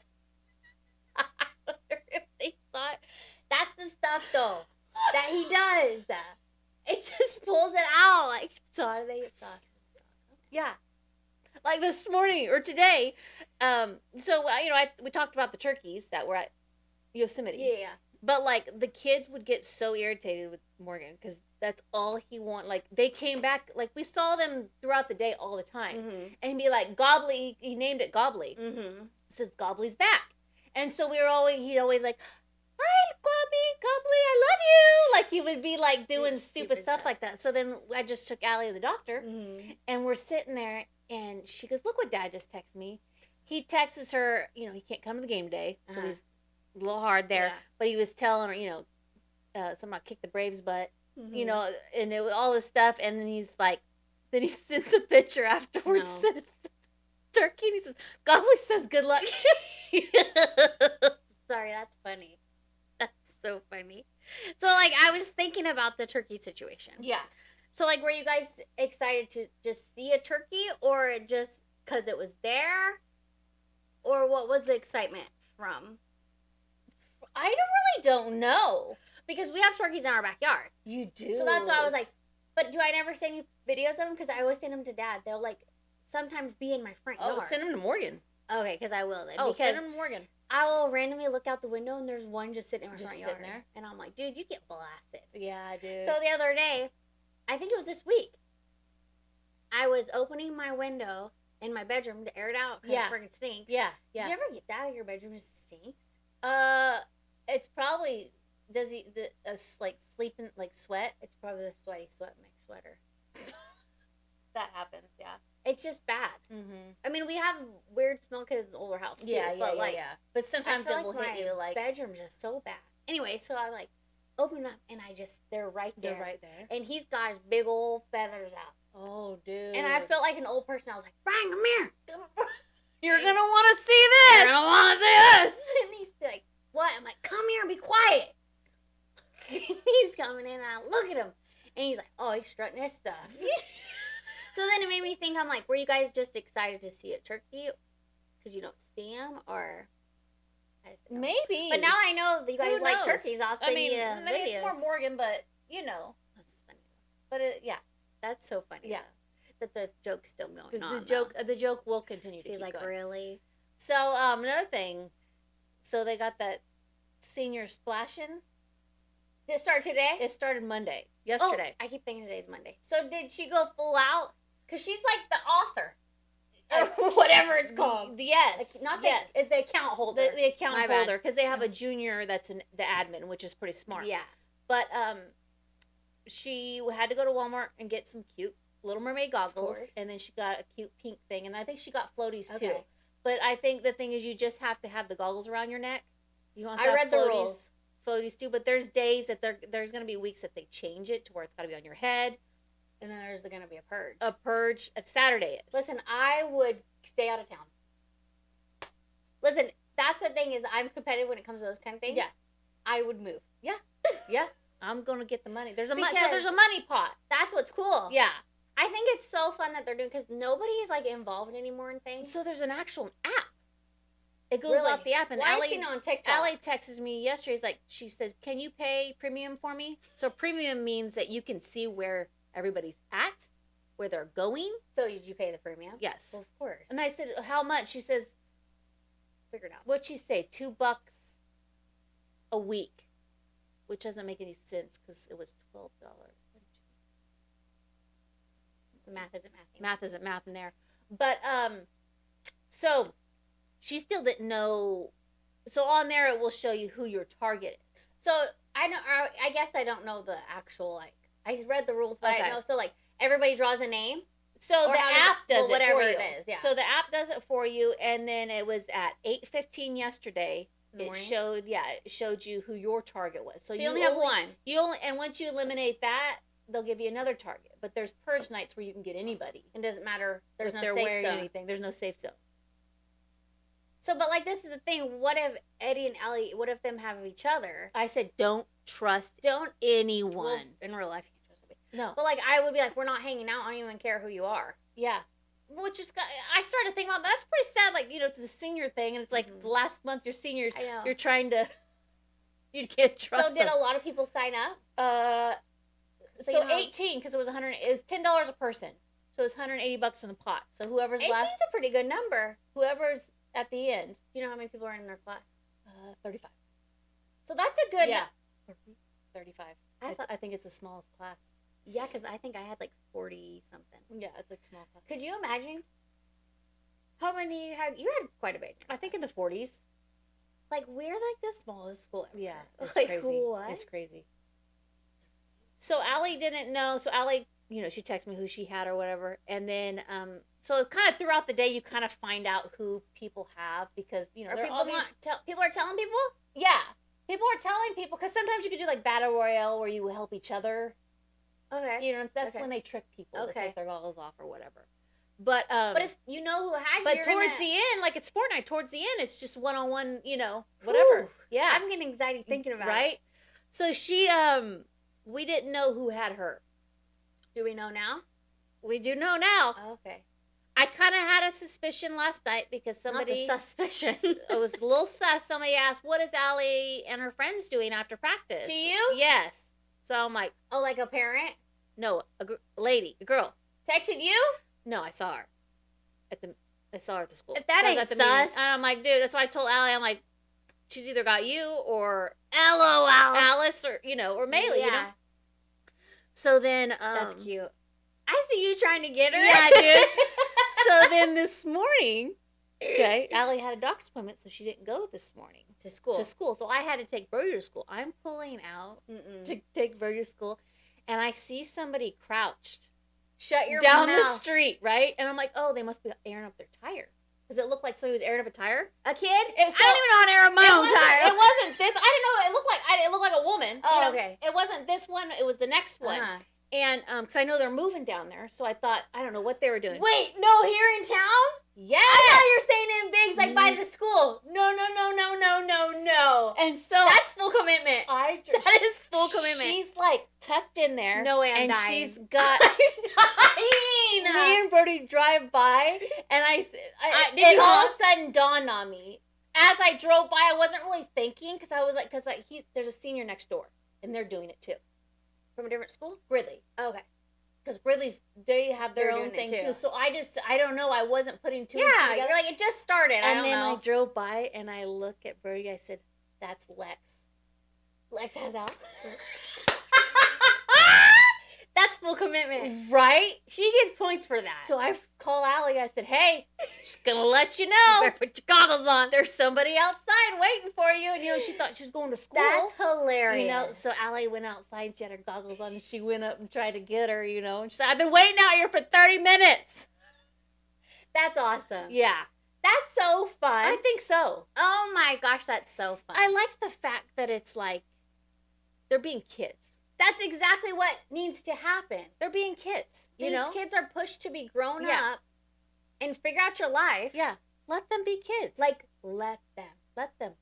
I wonder if they thought. That's the stuff, though, that he does. It just pulls it out. Like, saw they saw. Yeah. Like this morning or today. We talked about the turkeys that were at Yosemite. Yeah. But, like, the kids would get so irritated with Morgan because that's all he wanted. Like, they came back. Like, we saw them throughout the day all the time. Mm-hmm. And he'd be like, Gobbly. He named it Gobbly. Mm-hmm. Since Gobbly's back. And so he'd always like, hi, Gobbly, I love you. Like, he would be, like, doing stupid stuff like that. So then I just took Allie to the doctor. Mm-hmm. And we're sitting there. And she goes, look what Dad just texted me. He texts her, he can't come to the game today. So he's a little hard there. Yeah. But he was telling her, something about kick the Braves' butt. Mm-hmm. And it was all this stuff. And then he's like, then he sends a picture afterwards. No. And it's the turkey. And he says, Gobbly says good luck to you. Sorry, that's funny. That's so funny. So, like, I was thinking about the turkey situation. Yeah. So, like, were you guys excited to just see a turkey, or just because it was there? Or what was the excitement from? I don't know. Because we have turkeys in our backyard. You do. So that's why I was like, but do I never send you videos of them? Because I always send them to Dad. They'll, like, sometimes be in my front yard. Oh, send them to Morgan. Okay, because I will then. Oh, send them to Morgan. I will randomly look out the window and there's one just sitting in my front yard. Sitting there. And I'm like, dude, you get blasted. Yeah, I do. So the other day, I think it was this week, I was opening my window in my bedroom to air it out because it freaking stinks. Yeah. Did you ever get that out your bedroom just stinks? It's probably, does he, like, sleeping, like, sweat? It's probably the sweaty sweat mix sweater. That happens, yeah. It's just bad. Mm-hmm. I mean, we have weird smell because it's an older house, too. Yeah. But sometimes it will hit you, like... bedroom's just so bad. Anyway, so I, like, open up, and they're right there. They're right there. And he's got his big old feathers out. Oh, dude. And I felt like an old person. I was like, Brian, come here. You're going to want to see this. You're going to want to see this. And he's like, what? I'm like, come here and be quiet. He's coming in, and I look at him. And he's like, oh, he's strutting his stuff. So then it made me think, I'm like, were you guys just excited to see a turkey because you don't see them, or? Maybe. But now I know that you guys like turkeys. I'll send you videos. It's more Morgan, but, That's funny. But, that's so funny. Yeah. That the joke's still going on. The joke will continue to keep like, going. Really? So, another thing. So, they got that senior Splashin'. Did it start today? It started Monday. Yesterday. Oh, I keep thinking today's Monday. So, did she go full out? Because she's like the author. Or whatever it's called. Yes. It's the account holder. The account holder. Because they have a junior that's the admin, which is pretty smart. Yeah. But she had to go to Walmart and get some cute Little Mermaid goggles. And then she got a cute pink thing. And I think she got floaties too. But I think the thing is you just have to have the goggles around your neck. You don't have to have read the rules. Floaties too. But there's days that there's going to be weeks that they change it to where it's got to be on your head. And then there's going to be a purge. A purge. Saturday is. Listen, I would stay out of town. Listen, that's the thing is I'm competitive when it comes to those kind of things. Yeah. I would move. Yeah. Yeah. I'm going to get the money. There's a money pot. That's what's cool. Yeah. I think it's so fun that they're doing, because nobody is, like, involved anymore in things. So there's an actual app. It goes off the app. And I've seen it on TikTok. Allie texted me yesterday. She said, can you pay premium for me? So premium means that you can see where everybody's at, where they're going. So did you pay the premium? Yes. Well, of course. And I said, how much? She says, figure it out. What'd she say? $2 a week, which doesn't make any sense because it was $12. Math isn't math. Math isn't math in there. But, so she still didn't know. So on there, it will show you who your target is. So I guess I don't know the actual, like, I read the rules, but I know. So, like, everybody draws a name. So the app does it whatever for you. It is. Yeah. So the app does it for you, and then it was at 8:15 yesterday. It showed you who your target was. So you only have one. And once you eliminate that, they'll give you another target. But there's purge nights where you can get anybody. It doesn't matter. There's no they're safe wearing zone. Anything. There's no safe zone. So, but like, this is the thing. What if Eddie and Ellie? What if them have each other? I said, don't trust anyone. Well, in real life, you can't trust me. No. But like, I would be like, we're not hanging out. I don't even care who you are. Yeah. Which is, I started thinking about that's pretty sad. Like, it's a senior thing, and it's like the last month you're seniors, you're trying to, you can't trust. So, did a lot of people sign up? So 18, because it was $10 a person. So it's $180 in the pot. So whoever's 18's last, a pretty good number. Whoever's at the end. Do you know how many people are in their class? 35. So that's a good. 35. I think it's the smallest class. Yeah, because I think I had like 40 something. Yeah, it's like small class. Could you imagine how many you had? You had quite a bit. I think in the 40s. Like, we're like the smallest school ever. Yeah, it's like, crazy. What? It's crazy. So Allie didn't know. So Allie, she texted me who she had or whatever. And then, so kind of throughout the day, you kind of find out who people have because, are people people are telling people? Yeah. People are telling people because sometimes you could do like Battle Royale where you help each other. Okay. That's when they trick people to Okay. take their goggles off or whatever. But if you know who has but towards the end, like it's Fortnite, towards the end, it's just one-on-one, whatever. Whew. Yeah. I'm getting anxiety thinking about it. Right? So she, we didn't know who had her. Do we know now? We do know now. Okay. I kind of had a suspicion last night because somebody... Not the suspicion. It was a little sus. Somebody asked, what is Allie and her friends doing after practice? To you? Yes. So I'm like... Oh, like a parent? No, a lady, a girl. Texted you? No, I saw her. I saw her at the school. If that ain't at the sus. meeting, and I'm like, dude, that's why I told Allie, I'm like, she's either got you or LOL. Alice or, or Maylee, Yeah. So then... That's cute. I see you trying to get her. Yeah, dude. So then this morning, okay, Allie had a doctor's appointment, so she didn't go this morning. To school. So I had to take Brody to school. I'm pulling out to take Brody to school, and I see somebody crouched. Shut your down mouth. the street, right? And I'm like, oh, they must be airing up their tire. Because it looked like somebody was airing up a tire. A kid? I don't even know how to air my own tire. It wasn't this. I didn't know. It looked like a woman. Oh, okay. It wasn't this one. It was the next one. And because I know they're moving down there, so I thought, I don't know what they were doing. Wait, no, here in town? Yeah. I thought you were staying in Biggs, like by the school. No. And so that's full commitment. That is full commitment. She's like tucked in there. No way, I'm and dying. She's got. I'm dying. Me and Brody drive by, and did you all of a sudden dawned on me as I drove by. I wasn't really thinking because I was like, there's a senior next door, and they're doing it too. From a different school? Gridley. Okay. Because Gridley's, they have their own thing too. So I don't know. I wasn't putting two and two together. You're like, it just started. I don't know. I drove by and I look at Brody. I said, that's Lex. Lex has that. That's full commitment. Right? She gets points for that. So I call Allie. I said, hey, just going to let you know. You better put your goggles on. There's somebody outside waiting for you. And, she thought she was going to school. That's hilarious. So Allie went outside. She had her goggles on. And she went up and tried to get her, And she said, I've been waiting out here for 30 minutes. That's awesome. Yeah. That's so fun. I think so. Oh, my gosh, that's so fun. I like the fact that it's like they're being kids. That's exactly what needs to happen. They're being kids, These kids are pushed to be grown up and figure out your life. Yeah. Let them be kids. Like, let them. Let them.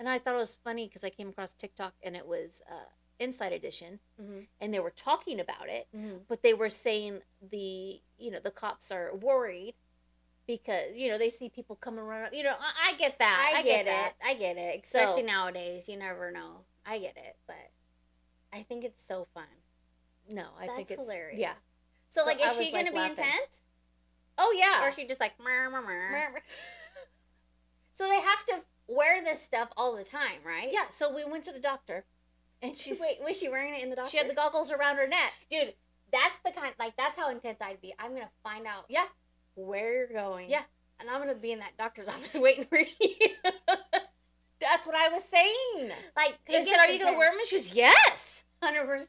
And I thought it was funny because I came across TikTok and it was Inside Edition, and they were talking about it, but they were saying the cops are worried because, they see people come and run up. I get that. I get it. I get it. Especially nowadays. You never know. I get it. But I think it's so fun. No, I think it's hilarious. Yeah. So like, is she going to be intense? Oh, yeah. Or is she just like, So they have to wear this stuff all the time, right? Yeah. So we went to the doctor, and Wait, was she wearing it in the doctor? She had the goggles around her neck. Dude, that's the kind, that's how intense I'd be. I'm going to find out where you're going. Yeah. And I'm going to be in that doctor's office waiting for you. That's what I was saying. Like, they said, are you going to wear them? And she goes, yes. 100%.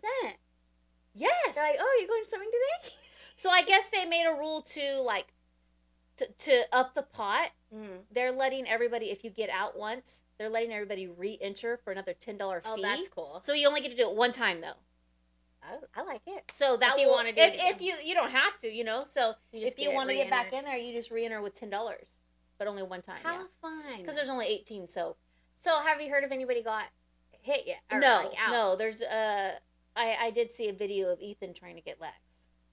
Yes. They're like, oh, you're going swimming today? So I guess they made a rule to up the pot. They're letting everybody, if you get out once, they're letting everybody re-enter for another $10 fee. Oh, that's cool. So you only get to do it one time, though. I like it. So that if you want to do it if you don't have to, So if you want to get back in there, you just re-enter with $10. but only one time. How fun! Because there's only 18, so. So have you heard if anybody got hit yet? Or, no, like, out? no. There's I did see a video of Ethan trying to get Lex.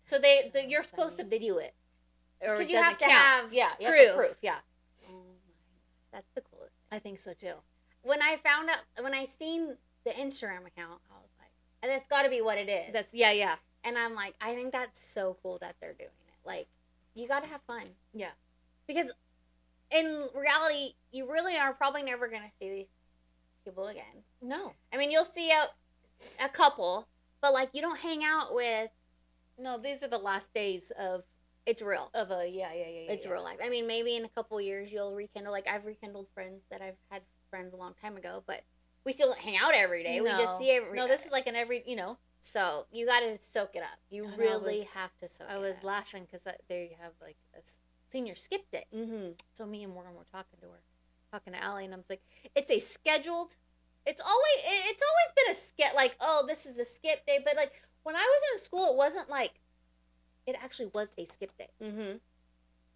So you're supposed to video it, or because it you have to count. have you proof. have proof. Yeah. Oh my, that's the coolest. I think so too. When I found out, when I seen the Instagram account, I was like, that's got to be what it is. That's yeah. And I'm like, I think that's so cool that they're doing it. Like, you got to have fun. Yeah. Because in reality, you really are probably never going to see these people again. No. I mean, you'll see a couple, but like, you don't hang out with. No, these are the last days of. It's real. Of a yeah. It's real life. I mean, maybe in a couple years you'll rekindle. Like, I've rekindled friends that I've had friends a long time ago, but we still don't hang out every day. No. We just see every. No, this is like an every. So you got to soak it up. You really have to soak it up. I was laughing because they have like a senior skip day. Mm-hmm. So me and Morgan were talking to Allie, and I was like, it's a scheduled. It's always been a skip. Like, oh, this is a skip day, but like when I was in school, it wasn't like. It actually was a skip day. Mm-hmm.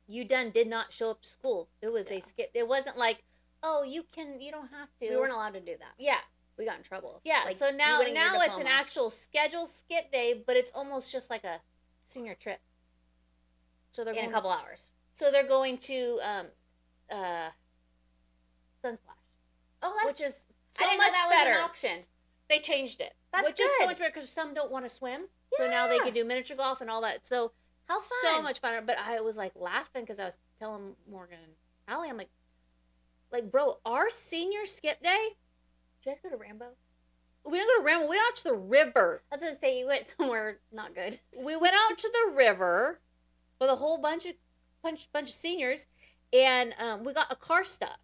You did not show up to school. It was a skip. It wasn't like, oh, you don't have to. We weren't allowed to do that. Yeah. We got in trouble. Yeah, like, so now it's an actual scheduled skip day, but it's almost just like a senior trip. So they're in a couple hours. So they're going to Sunsplash. Oh, which is so I didn't much know that better. was an option. They changed it. That's which is so much better because some don't want to swim. So now they can do miniature golf and all that. So how fun. So much fun. But I was like laughing because I was telling Morgan and Allie, I'm like, bro, our senior skip day. Did you guys go to Rambo? We didn't go to Rambo. We went out to the river. I was going to say, you went somewhere not good. We went out to the river with a whole bunch of seniors, and we got a car stuck.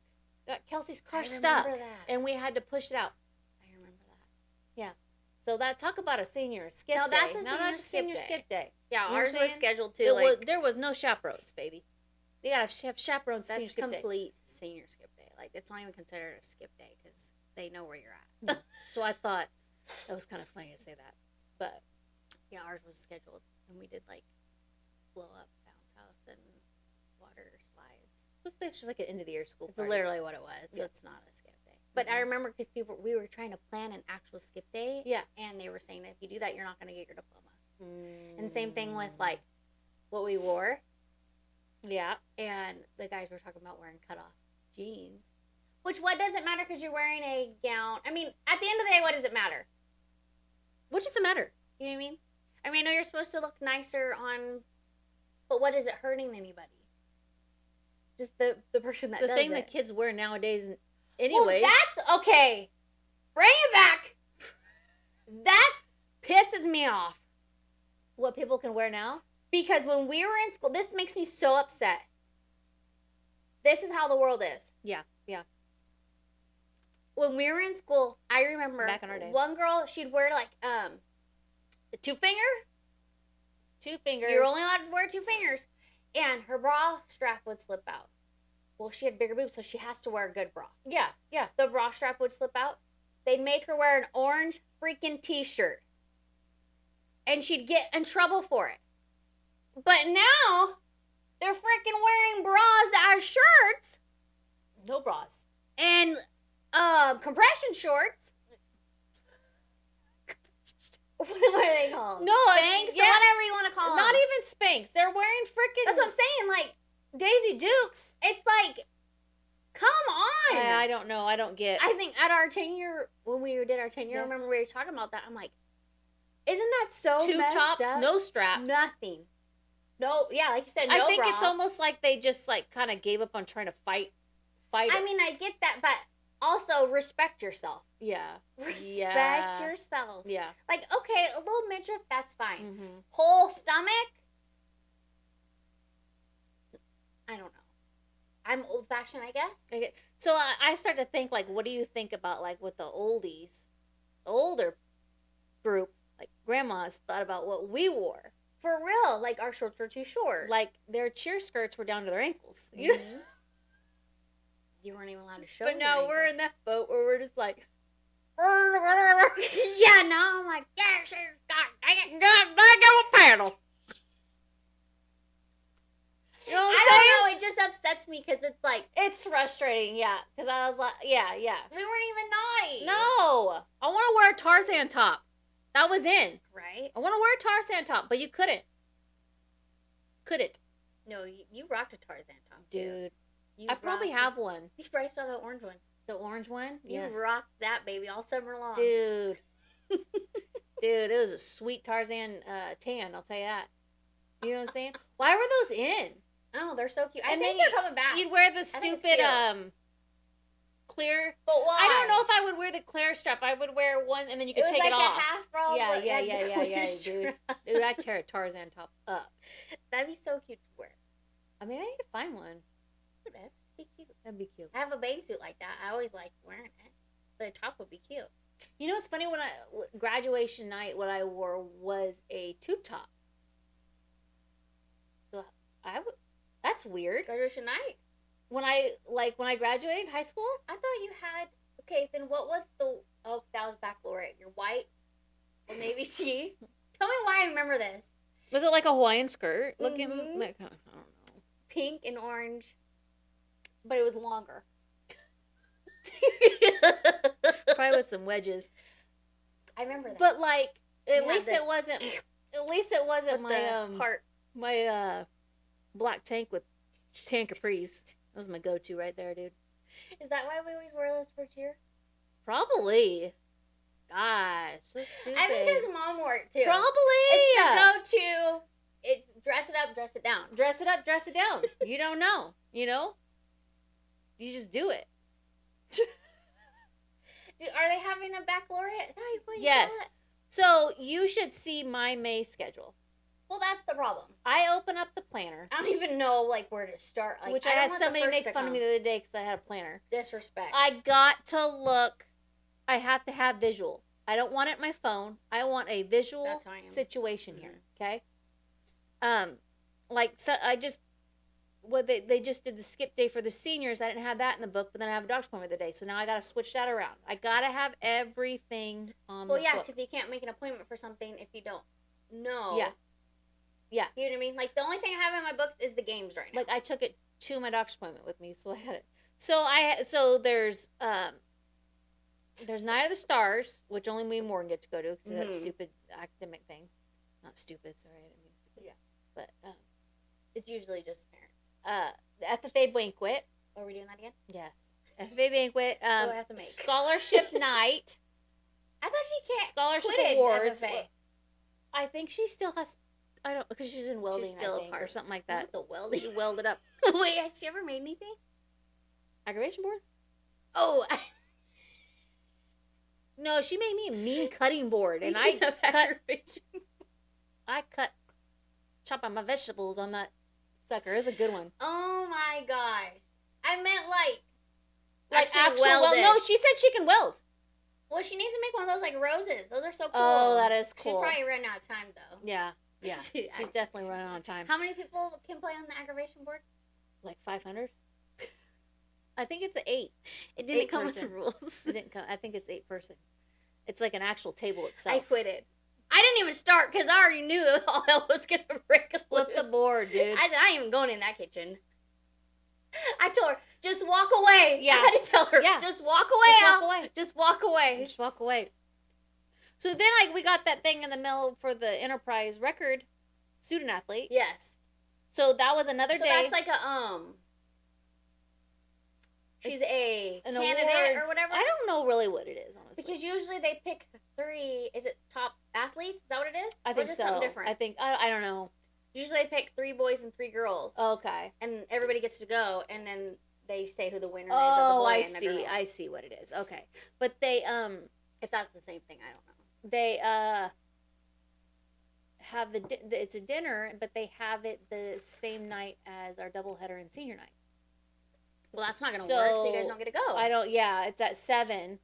Got Kelsey's car stuck. That. And we had to push it out. I remember that. Yeah. So talk about a senior skip day. That's a senior skip day. Yeah, ours was scheduled too. There was no chaperones, baby. You gotta have chaperones. That's senior skip complete senior skip day. Like, it's not even considered a skip day because they know where you're at. So I thought that was kind of funny to say that. But yeah, ours was scheduled, and we did like blow up bounce house and water slides. It was just like an end of the year school. It's literally what it was. So it's not a skip day. But I remember because we were trying to plan an actual skip day. Yeah. And they were saying that if you do that, you're not going to get your diploma. And same thing with like what we wore. Yeah. And the guys were talking about wearing cutoff jeans. Which, what does it matter because you're wearing a gown? I mean, at the end of the day, what does it matter? What does it matter? You know what I mean? I mean, I know you're supposed to look nicer on, but what is it hurting anybody? Just the person that does it. The thing that kids wear nowadays, anyway. Well, that's okay. Bring it back. That pisses me off. What people can wear now? Because when we were in school, this makes me so upset. This is how the world is. Yeah. When we were in school, I remember back in our day, one girl, she'd wear like the two fingers. You're only allowed to wear two fingers, and her bra strap would slip out. Well, she had bigger boobs, so she has to wear a good bra. Yeah. The bra strap would slip out. They'd make her wear an orange freaking t-shirt, and she'd get in trouble for it. But now they're freaking wearing bras that are shirts. No bras. And compression shorts. What are they called? No, Spanks? Yeah. Or whatever you want to call them. Not even Spanks. They're wearing freaking. That's what I'm saying. Like Daisy Dukes. It's like, come on. I don't know. I don't get. I think at our 10-year, when we did our 10-year, I remember we were talking about that. I'm like, isn't that so Tube messed tops, up? no straps, nothing. No, yeah, like you said, no I think bra. it's almost like they just like kind of gave up on trying to fight. I mean, I get that, but also respect yourself. Yeah. Respect yourself. Yeah. Like, okay, a little midriff, that's fine. Mm-hmm. Whole stomach? I don't know. I'm old-fashioned, I guess. Okay. So I start to think, like, what do you think about, like, with the oldies, the older group, like, grandmas thought about what we wore. For real. Like, our shorts were too short. Like, their cheer skirts were down to their ankles. You know? You weren't even allowed to show But now we're in that boat where we're just like, yeah, now I'm like, yes, God dang it. God dang it, a paddle. You know what I'm I saying? don't know. It just upsets me because it's like it's frustrating. Yeah, because I was like, yeah. we weren't even naughty. No, I want to wear a Tarzan top. That was in. Right. I want to wear a Tarzan top, but you couldn't. Couldn't. No, you rocked a Tarzan top, dude. I probably have one. You probably saw the orange one. The orange one? You rocked that baby all summer long. Dude. Dude, it was a sweet Tarzan tan, I'll tell you that. You know what I'm saying? Why were those in? Oh, they're so cute. I think they're coming back. You'd wear the stupid clear. But why? I don't know if I would wear the clear strap. I would wear one and then you could take it off. It was like a half roll. Yeah, dude. Dude, I'd tear a Tarzan top up. That'd be so cute to wear. I mean, I need to find one. That'd be cute. That'd be cute. I have a bathing suit like that. I always liked wearing it. But a top would be cute. You know what's funny? When graduation night, what I wore was a tube top. So that's weird. Graduation night? When I graduated high school? I thought you had, okay, then what was that was baccalaureate. Your white or navy tea? Tell me why I remember this. Was it like a Hawaiian skirt? Looking, Mm-hmm. I don't know. Pink and orange, but it was longer. Probably with some wedges. I remember that. But like, at least it wasn't my heart. My black tank with tan capris. That was my go-to right there, dude. Is that why we always wear those for cheer? Probably. Gosh, that's stupid. I think his mom wore it too. Probably. It's the go-to. It's dress it up, dress it down. Dress it up, dress it down. You don't know. You know? You just do it. Are they having a baccalaureate? Yes. So you should see my May schedule. Well, that's the problem. I open up the planner. I don't even know where to start. Which I had somebody make fun of me the other day because I had a planner. Disrespect. I got to look. I have to have visual. I don't want it on my phone. I want a visual situation here. Okay. So I just they just did the skip day for the seniors. I didn't have that in the book, but then I have a doctor's appointment today, so now I got to switch that around. I got to have everything on the book. Well, yeah, because you can't make an appointment for something if you don't know. Yeah. Yeah. You know what I mean? Like, the only thing I have in my books is the games right now. Like, I took it to my doctor's appointment with me, so I had it. So there's Night of the Stars, which only me and Morgan get to go to because that stupid academic thing. Not stupid, sorry, I didn't mean stupid. Yeah. But it's usually just parents. FFA banquet. Are we doing that again? Yes. FFA banquet. What do I have to make? Scholarship night. I thought she can't. Scholarship awards. FFA. I think she still has. I don't, because she's in welding. She's still I think, or something like that. What the welding? She welded up. Wait, has she ever made anything? Aggravation board? Oh. No, she made me a mean cutting board, and I chop out my vegetables on that sucker. It was a good one. Oh my gosh! I meant like actual weld. No, she said she can weld. Well, she needs to make one of those like roses. Those are so cool. Oh, that is cool. She'd probably run out of time though. Yeah. She's definitely running out of time. How many people can play on the aggravation board? Like 500. I think it's an 8. It didn't come with the rules. It didn't come. I think it's 8 person. It's like an actual table itself. I quitted. I didn't even start because I already knew all hell was gonna break loose. Flip the board, dude. I said I ain't even going in that kitchen. I told her, just walk away. Yeah. I had to tell her, just walk away. Just walk away. Just walk away. Just walk away. So then, we got that thing in the mail for the Enterprise record student athlete. Yes. So that was another day. So that's like she's a candidate or whatever. I don't know really what it is, honestly. Because usually they pick 3. Is it top athletes? Is that what it is? I think or is so. Something different? I think I don't know. Usually they pick 3 boys and 3 girls. Okay. And everybody gets to go, and then they say who the winner is of the boy and the girl. I see what it is. Okay. But they if that's the same thing, I don't know. They have it's a dinner, but they have it the same night as our doubleheader and senior night. Well, that's not going to work, so you guys don't get to go. Yeah, it's at 7.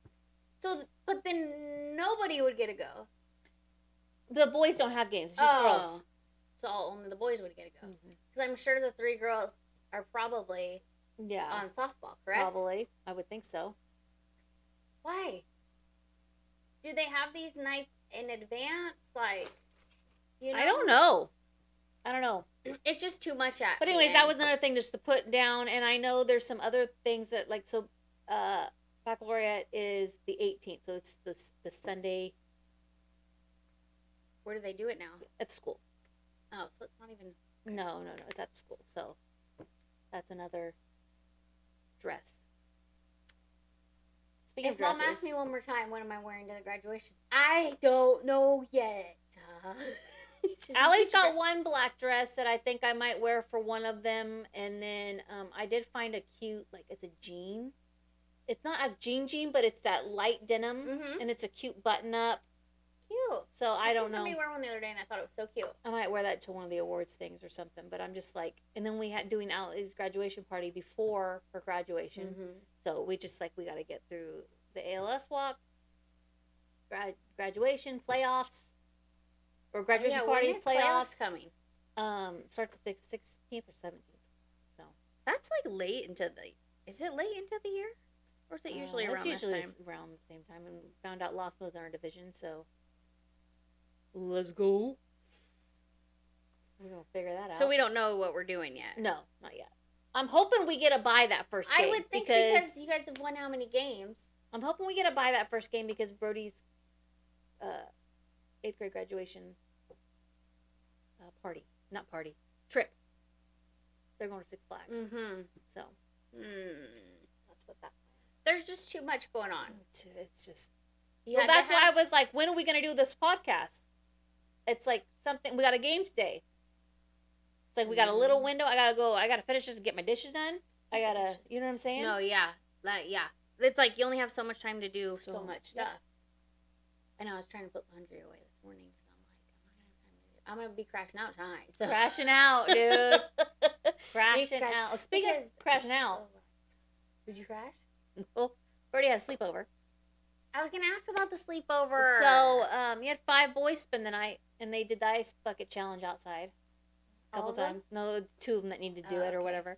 So, but then nobody would get to go. The boys don't have games, it's just girls. So only the boys would get to go. Because I'm sure the 3 girls are probably on softball, correct? Probably. I would think so. Why? Do they have these nights in advance? Like, I don't know. I don't know. It's just too much at But the anyways, that end. was another thing just to put down. And I know there's some other things that, like, so baccalaureate is the 18th. So it's the Sunday Where do they do it now? at school. Oh, so it's not even. No. It's at school. So that's another dress. Speaking If mom of dresses. asks me one more time, what am I wearing to the graduation? I don't know yet. Allie's got one black dress that I think I might wear for one of them, and then I did find a cute, like, it's a jean. It's not a jean, but it's that light denim, and it's a cute button up. Cute. So I don't know. Somebody wear one the other day, and I thought it was so cute. I might wear that to one of the awards things or something, but I'm just like, and then we had doing Allie's graduation party before her graduation, so we just like we got to get through the ALS walk, graduation playoffs. Or graduation party playoffs coming. Starts at the 16th or 17th. So that's like late into the. Is it late into the year, or is it usually around this time? Around the same time. And we found out Lost was in our division, so let's go. We're gonna figure that out. So we don't know what we're doing yet. No, not yet. I'm hoping we get a bye that first game. I would think because you guys have won how many games. I'm hoping we get a bye that first game because Brody's 8th grade graduation trip. They're going to Six Flags. So that's what that. There's just too much going on. It's just. Well, that's why I was like, when are we going to do this podcast? It's like something. We got a game today. It's like we got a little window. I gotta go. I gotta finish this and get my dishes done. I gotta. You know what I'm saying? No, yeah, yeah. It's like you only have so much time to do so much stuff. Yeah. And I was trying to put laundry away this morning because I'm gonna be crashing out tonight. So. Crashing out, dude. Crashing out. Speaking of crashing out, did you crash? No. Brody had a sleepover. I was gonna ask about the sleepover. So, you had 5 boys spend the night, and they did the ice bucket challenge outside a couple times. No, 2 of them that needed to do it or whatever.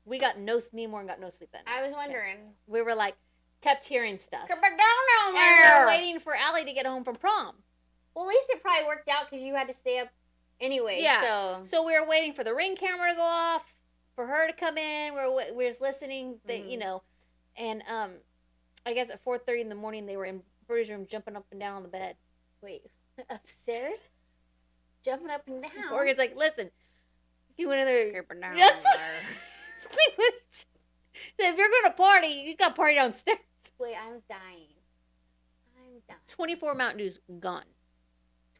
Me and Morgan got no sleep at night. I was wondering. Okay. We were like, kept hearing stuff. Come down there. And we were waiting for Allie to get home from prom. Well, at least it probably worked out because you had to stay up anyway. Yeah. So we were waiting for the Ring camera to go off, for her to come in. We were just listening, you know, and I guess at 4:30 in the morning they were in Brody's room jumping up and down on the bed. Wait, upstairs? Jumping up and down? Morgan's like, listen, you went in there. Yes. So if you're going to party, you got to party downstairs. Wait, I'm dying. 24 Mountain Dew's gone.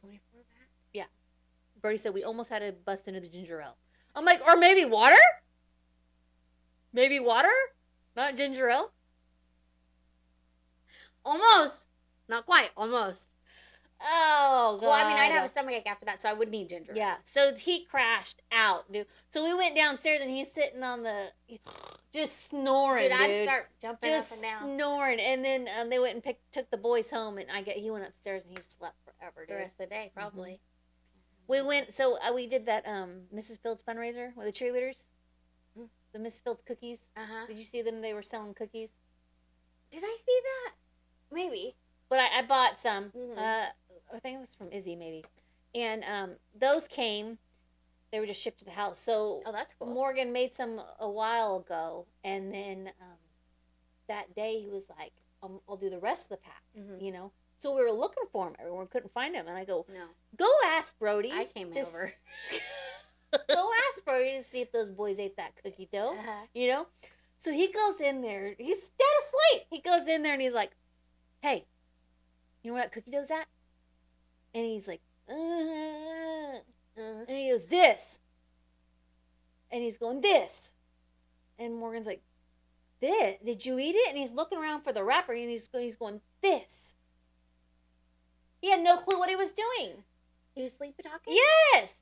24 back? Yeah. Brody said we almost had to bust into the ginger ale. I'm like, or maybe water? Maybe water? Not ginger ale? Almost. Not quite. Almost. Oh, God. Well, I mean, I'd have a stomachache after that, so I would need ginger. Yeah. So he crashed out, dude. So we went downstairs, and he's sitting on the... Just snoring, dude. I'd start jumping just up and down. Snoring. And then they went and took the boys home, and he went upstairs, and he slept forever, dude. The rest of the day, probably. We went... So we did that Mrs. Fields fundraiser with the cheerleaders. The Mrs. Fields cookies. Uh-huh. Did you see them? They were selling cookies. Did I see that? Maybe. But I bought some. I think it was from Izzy, maybe. And those came. They were just shipped to the house. So that's cool. Morgan made some a while ago. And then that day he was like, I'll do the rest of the pack, you know. So we were looking for him. Everyone couldn't find him. And I go, no. Go ask Brody. I came over. Go ask Brody to see if those boys ate that cookie dough, you know. So he goes in there. He's dead asleep. He goes in there and he's like, hey, you know where that cookie dough's at? And he's like, and he goes, this. And he's going, this. And Morgan's like, this? Did you eat it? And he's looking around for the wrapper, and he's going, this. He had no clue what he was doing. He was sleepy talking? Yes.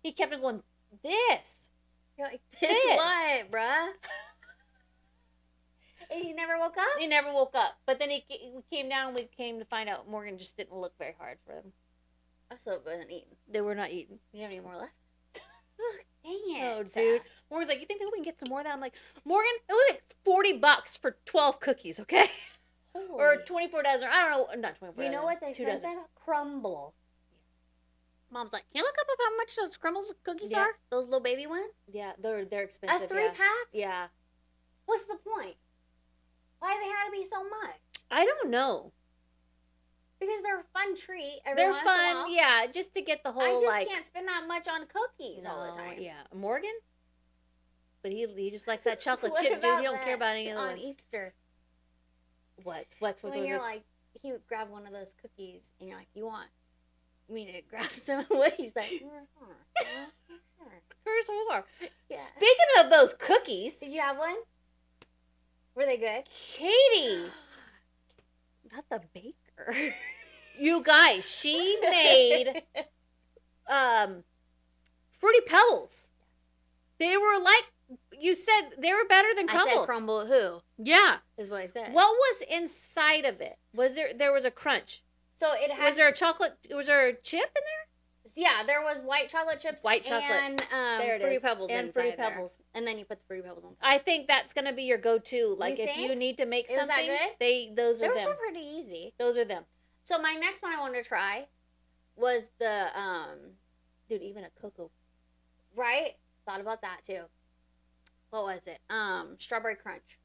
He kept on going, this. You're like, this what, bruh? And he never woke up? He never woke up. But then we came down, and we came to find out Morgan just didn't look very hard for them. So it wasn't eaten. They were not eaten. You have any more left? Dang it. Oh, dude. Morgan's like, you think we can get some more of that? I'm like, Morgan, it was like $40 for 12 cookies, okay? Or 24 dozen. I don't know. Not 24 dozen. You know what's expensive? Crumble. Mom's like, can you look up how much those crumbles cookies Yeah. are? Those little baby ones? Yeah, they're expensive. A 3-pack? Yeah. What's the point? Why do they have to be so much? I don't know. Because they're a fun treat. They're fun, yeah, just to get the whole, I just can't spend that much on cookies all the time. Yeah. Morgan? But he just likes that chocolate What chip, dude. He about don't care about any other on ones. Easter? What's When you're like, he would grab one of those cookies, and you're like, you want me to grab some? What? He's like, here's more. Yeah. Speaking of those cookies. Did you have one? Were they good? Katie. Not the baker. You guys, she made Fruity Pebbles. They were like, you said they were better than Crumble. I said Crumble who? Yeah. Is what I said. What was inside of it? There was a crunch. So it had... Was there a chip in there? Yeah, there was white chocolate chips and Fruity Pebbles and Fruity Pebbles. And then you put the Fruity Pebbles on top. I think that's going to be your go-to. Like, if you need to make something, that good? those are them. Those are pretty easy. Those are them. So my next one I wanted to try was the, dude, even a cocoa. Right? Thought about that, too. What was it? Strawberry Crunch.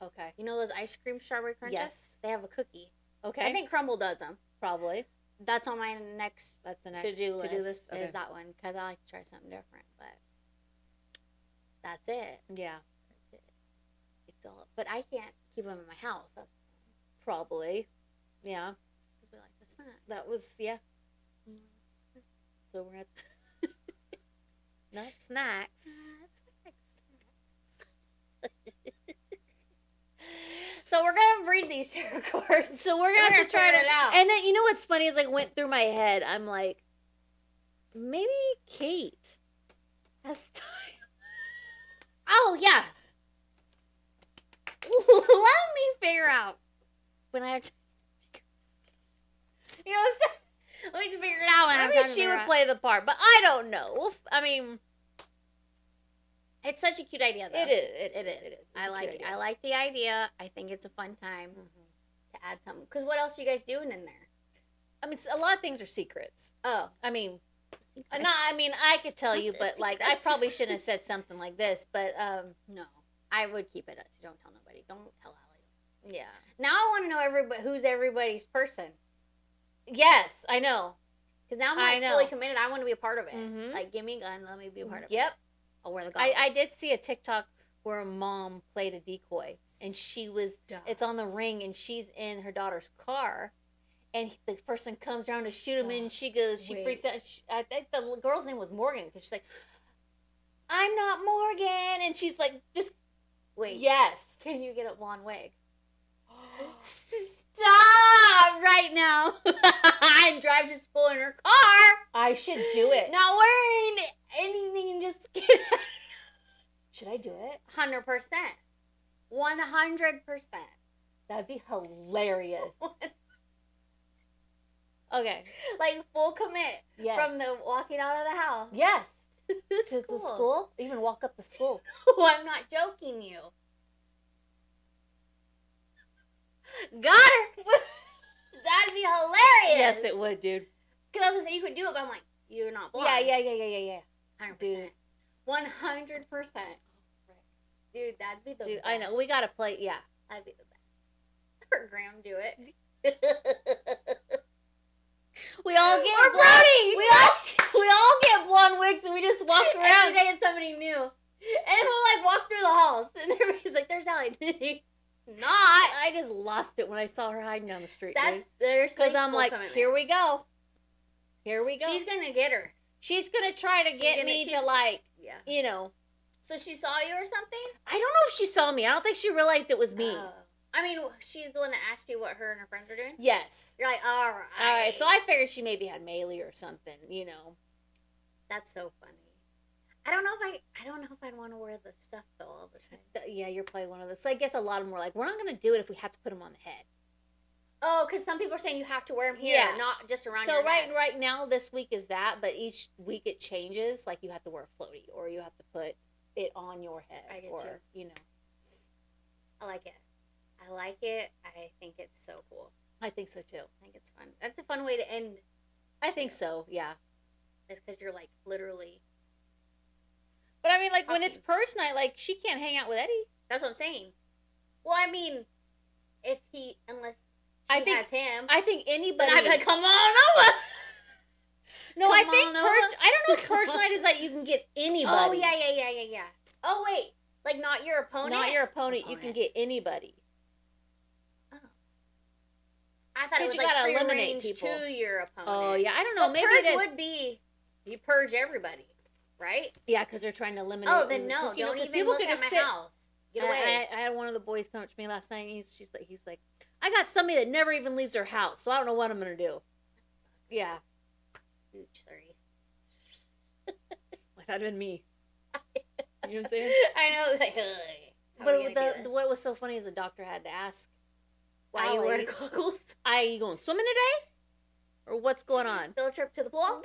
Okay. You know those ice cream strawberry crunches? Yes. They have a cookie. Okay. I think Crumble does them. Probably. That's on my next to-do list. Okay. Is that one, because I like to try something different, but that's it. Yeah. That's it. It's all, but I can't keep them in my house. That's probably. Yeah. because we like the snack. That was, yeah. So we're going to... Not snacks. So we're gonna read these tarot cards. So we're gonna have to try it out. And then you know what's funny is like went through my head. I'm like, maybe Kate has time. Oh yes. Let me figure out when I have to. You know, let me just figure it out when I have time. Maybe she would play the part, but I don't know. I mean. It's such a cute idea, though. It is. I like it. I like the idea. I think it's a fun time to add something. Because what else are you guys doing in there? I mean, a lot of things are secrets. Oh. I mean, I could tell you, but, like, I probably shouldn't have said something like this, but, no. I would keep it up, so don't tell nobody. Don't tell Allie. Yeah. Now I want to know who's everybody's person. Yes, I know. Because now I'm, like, fully committed. I want to be a part of it. Mm-hmm. Like, give me a gun, let me be a part of it. Yep. I'll wear the goggles. I did see a TikTok where a mom played a decoy, and it's on the ring, and she's in her daughter's car, and the person comes around to shoot him, and she freaks out. I think the girl's name was Morgan, because she's like, I'm not Morgan, and she's like, just wait. Yes. Can you get a blonde wig? Stop right now. I drive to school in her car. I should do it. Not wearing anything, just get Should I do it? 100%. 100%. That'd be hilarious. Okay. Like full commit. Yes. From the walking out of the house. Yes. To the school? Even walk up the school. Oh, I'm not joking you. Got her. That'd be hilarious. Yes, it would, dude. Because I was going to say you could do it, but I'm like, you're not blind. Yeah. 100%. Dude. 100%. Dude, that'd be the best. I know. We got to play, yeah. That'd be the best. Or Graham do it. We all get or Brody. We all get blonde wigs and we just walk around. Every day it's somebody new. And we'll like walk through the halls. And everybody's like, there's Allie. Not. I just lost it when I saw her hiding down the street. Because I'm like, here we go. Here we go. She's going to get her. She's going to try to get me to like, you know. So she saw you or something? I don't know if she saw me. I don't think she realized it was me. I mean, she's the one that asked you what her and her friends are doing? Yes. You're like, all right. So I figured she maybe had Maylee or something, you know. That's so funny. I don't know if I'd want to wear the stuff though all the time. Yeah, you're probably one of those. So I guess a lot of them were like, we're not going to do it if we have to put them on the head. Oh, because some people are saying you have to wear them here, not just around your head. So right now, this week is that, but each week it changes. Like you have to wear a floaty, or you have to put it on your head. I get or, you. You know. I like it. I think it's so cool. I think so too. I think it's fun. That's a fun way to end. I think so, yeah. It's because you're like literally. But I mean, like when it's purge night, like she can't hang out with Eddie. That's what I'm saying. Well, I mean, unless she has him. I think anybody. I'd be like, come on over. No, I think purge. I don't know if purge night is like you can get anybody. Oh yeah. Oh wait, like not your opponent. Not your opponent. You can get anybody. Oh. I thought it was like free range to your opponent. Oh yeah, I don't know. But maybe purge it is. would be you purge everybody, right? Yeah, because they're trying to eliminate. Oh, then no, don't even look at my house. Get away. I had one of the boys come up to me last night, and he's like, I got somebody that never even leaves their house, so I don't know what I'm gonna do. Yeah. Ooch, sorry. Like that'd been me. You know what I'm saying? I know. It's like, but what was so funny is the doctor had to ask, why you wear goggles? Are you going swimming today? Or what's going on? Field trip to the pool?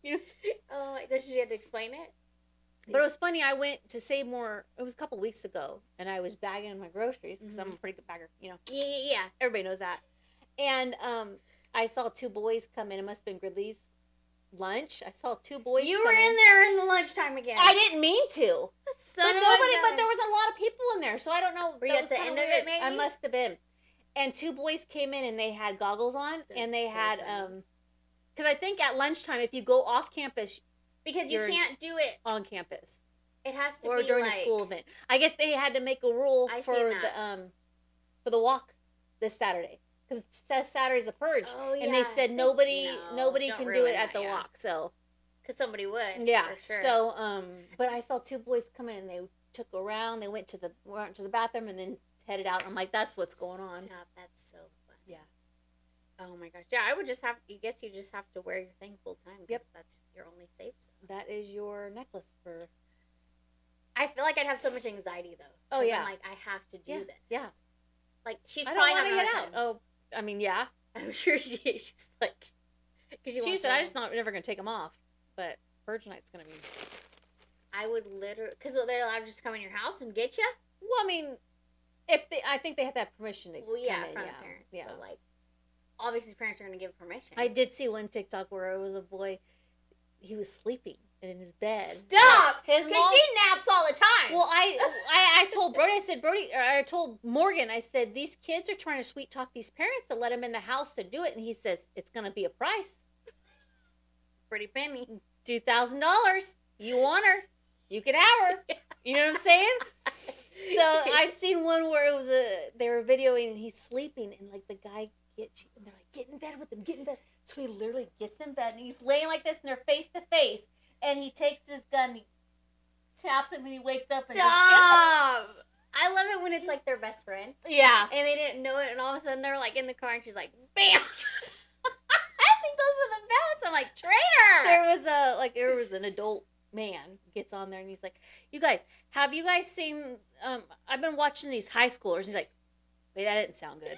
You know? Oh, does she have to explain it? But it was funny. I went to Save More. It was a couple weeks ago, and I was bagging my groceries because I'm a pretty good bagger. You know. Yeah. Everybody knows that. And I saw two boys come in. It must have been Gridley's lunch. I saw two boys. You were in there in the lunchtime again. I didn't mean to. But there was a lot of people in there, so I don't know. Were you at the end of it? Maybe I must have been. And two boys came in, and they had goggles on, and they had because I think at lunchtime, if you go off campus. Because you can't do it on campus. It has to be or during a school event. I guess they had to make a rule for the walk this Saturday because Saturday's a purge, and they said nobody can do it at the walk. So because somebody would, yeah, for sure. So but I saw two boys come in and they took a round. They went to the bathroom and then headed out. I'm like, that's what's going on. Stop! That's so funny. Yeah. Oh my gosh. Yeah, I would just have. I guess you just have to wear your thing full time. Yep. That's your only safe zone. That is your necklace for. I feel like I'd have so much anxiety though. Oh yeah. I'm like, I have to do this. Yeah. Like she's I probably don't want to get out. Time. Oh, I mean, yeah. I'm sure she's like. Because she said, I'm just never gonna take them off, but purge night's gonna be. I would literally, because they're allowed to just come in your house and get you. Well, I mean, I think they have to have permission to come in. From the parents. Yeah. But like. Obviously, parents are going to give permission. I did see one TikTok where it was a boy. He was sleeping in his bed. Stop! Because she naps all the time. Well, I told Brody. I said, I told Morgan. I said, these kids are trying to sweet talk these parents to let them in the house to do it, and he says it's going to be a price. Pretty penny. $2,000. You want her? You can have her. You know what I'm saying? So I've seen one where it was they were videoing and he's sleeping and like the guy. And they're like, get in bed with him, get in bed. So he literally gets in bed and he's laying like this and they're face to face. And he takes his gun and he taps him and he wakes up and stop. I love it when it's like their best friend. Yeah. And they didn't know it and all of a sudden they're like in the car and she's like, bam. I think those are the best. I'm like, traitor. There was an adult man gets on there and he's like, you guys, have you guys seen, I've been watching these high schoolers. He's like, wait, that didn't sound good.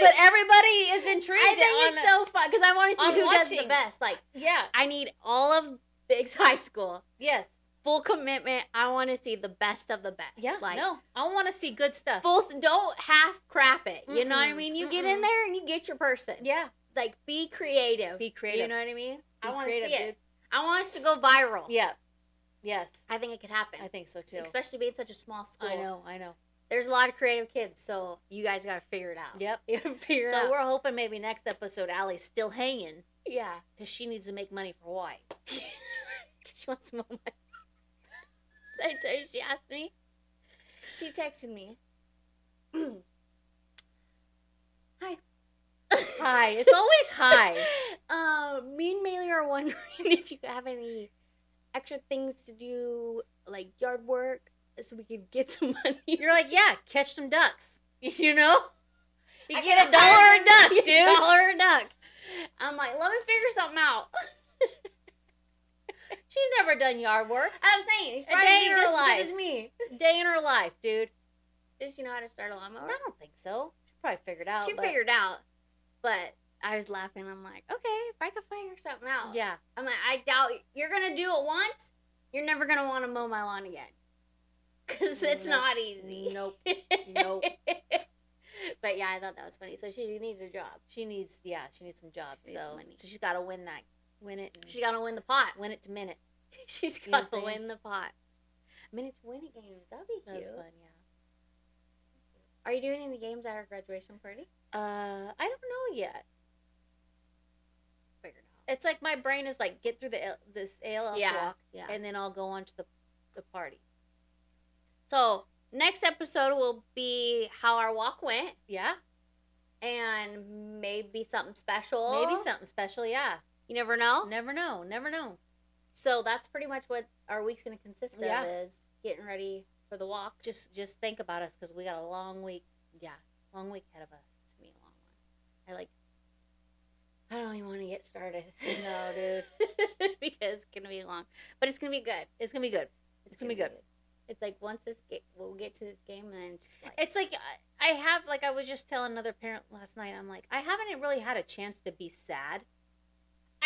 But everybody is intrigued. I think it's so fun because I want to see who does the best. Like, yeah, I need all of Big's high school. Yes, full commitment. I want to see the best of the best. Yeah, like, no, I want to see good stuff. Don't half crap it. You know what I mean? You get in there and you get your person. Yeah, like be creative. Be creative. You know what I mean? I want to see it. Dude. I want us to go viral. Yeah. Yes. I think it could happen. I think so too. Especially being such a small school. I know. There's a lot of creative kids, so you guys got to figure it out. Yep. You gotta figure it out. So we're hoping maybe next episode Allie's still hanging. Yeah. Because she needs to make money for Hawaii. She wants more money. Did I tell you she asked me? She texted me. Hi. Hi. It's always hi. Me and Maylee are wondering if you have any extra things to do, like yard work, so we could get some money. You're like, yeah, catch some ducks. You know? You get $1 a duck, dude. $1 a duck. I'm like, let me figure something out. She's never done yard work. I'm saying, she's a day in her life. As good as me. Day in her life, dude. Does she know how to start a lawnmower? I don't think so. She probably figured out. Figured out. But I was laughing. I'm like, okay, if I could figure something out. Yeah. I'm like, I doubt you're going to do it once. You're never going to want to mow my lawn again. Because it's not easy. Nope. But But yeah, I thought that was funny. So she needs a job. She needs some jobs. She needs money. So she's got to win it. She got to win the pot. Win it to minute. She's got to win the pot. Minute to win it games. That'd be cute. That's fun, yeah. Are you doing any games at our graduation party? I don't know yet. Figured out. It's like my brain is like, get through this ALS walk, and then I'll go on to the party. So next episode will be how our walk went. Yeah. And maybe something special. Yeah. You never know? Never know. So that's pretty much what our week's going to consist of, is getting ready for the walk. Just think about us, because we got a long week. Yeah. Long week ahead of us. It's going to be a long one. I don't even want to get started. No, dude. Because it's going to be long. But it's going to be good. It's going to be good. It's going to be good. It's like once we'll get to this game, and then it's just like... It's like, I was just telling another parent last night, I'm like, I haven't really had a chance to be sad.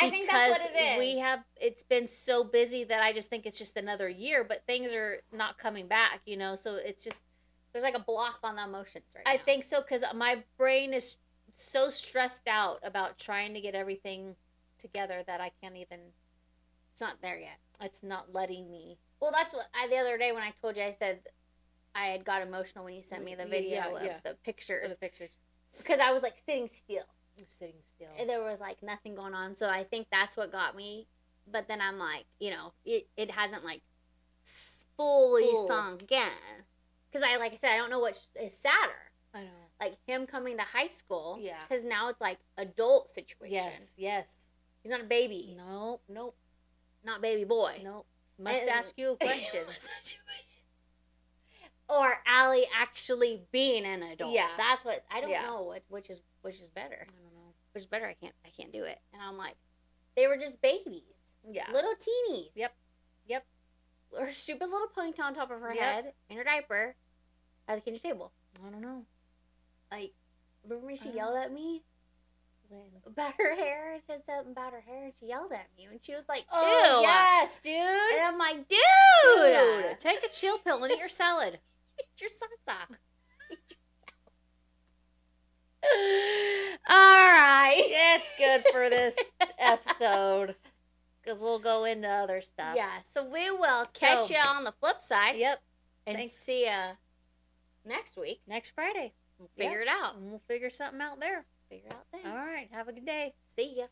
I think that's what it is. It's been so busy that I just think it's just another year, but things are not coming back, so it's just... There's like a block on the emotions right now. I think so, because my brain is so stressed out about trying to get everything together that I can't even... It's not there yet. It's not letting me... Well, that's what the other day when I told you, I said I had got emotional when you sent me the video of the pictures. Because I was like sitting still. And there was like nothing going on. So I think that's what got me. But then I'm like, it hasn't like fully sunk in. Because like I said, I don't know what is sadder. I know. Like him coming to high school. Yeah. Because now it's like adult situation. Yes. He's not a baby. Nope. Not baby boy. Nope. Must ask you a question. Or Allie actually being an adult. Yeah. That's what I don't know which is better. I don't know. Which is better, I can't do it. And I'm like, they were just babies. Yeah. Little teenies. Yep. Her stupid little ponytail on top of her head in her diaper at the kitchen table. I don't know. Like, remember when she yelled at me? When? About her hair. I said something about her hair and she yelled at me when she was like 2. Oh, yes, dude. And I'm like, dude. Take a chill pill and eat your salad. Eat your salsa. All right. It's good for this episode. Because we'll go into other stuff. Yeah, so we will catch you on the flip side. Yep. And see you next week. Next Friday. We'll figure it out. And we'll figure something out there. Figure it out then. All right. Have a good day. See ya.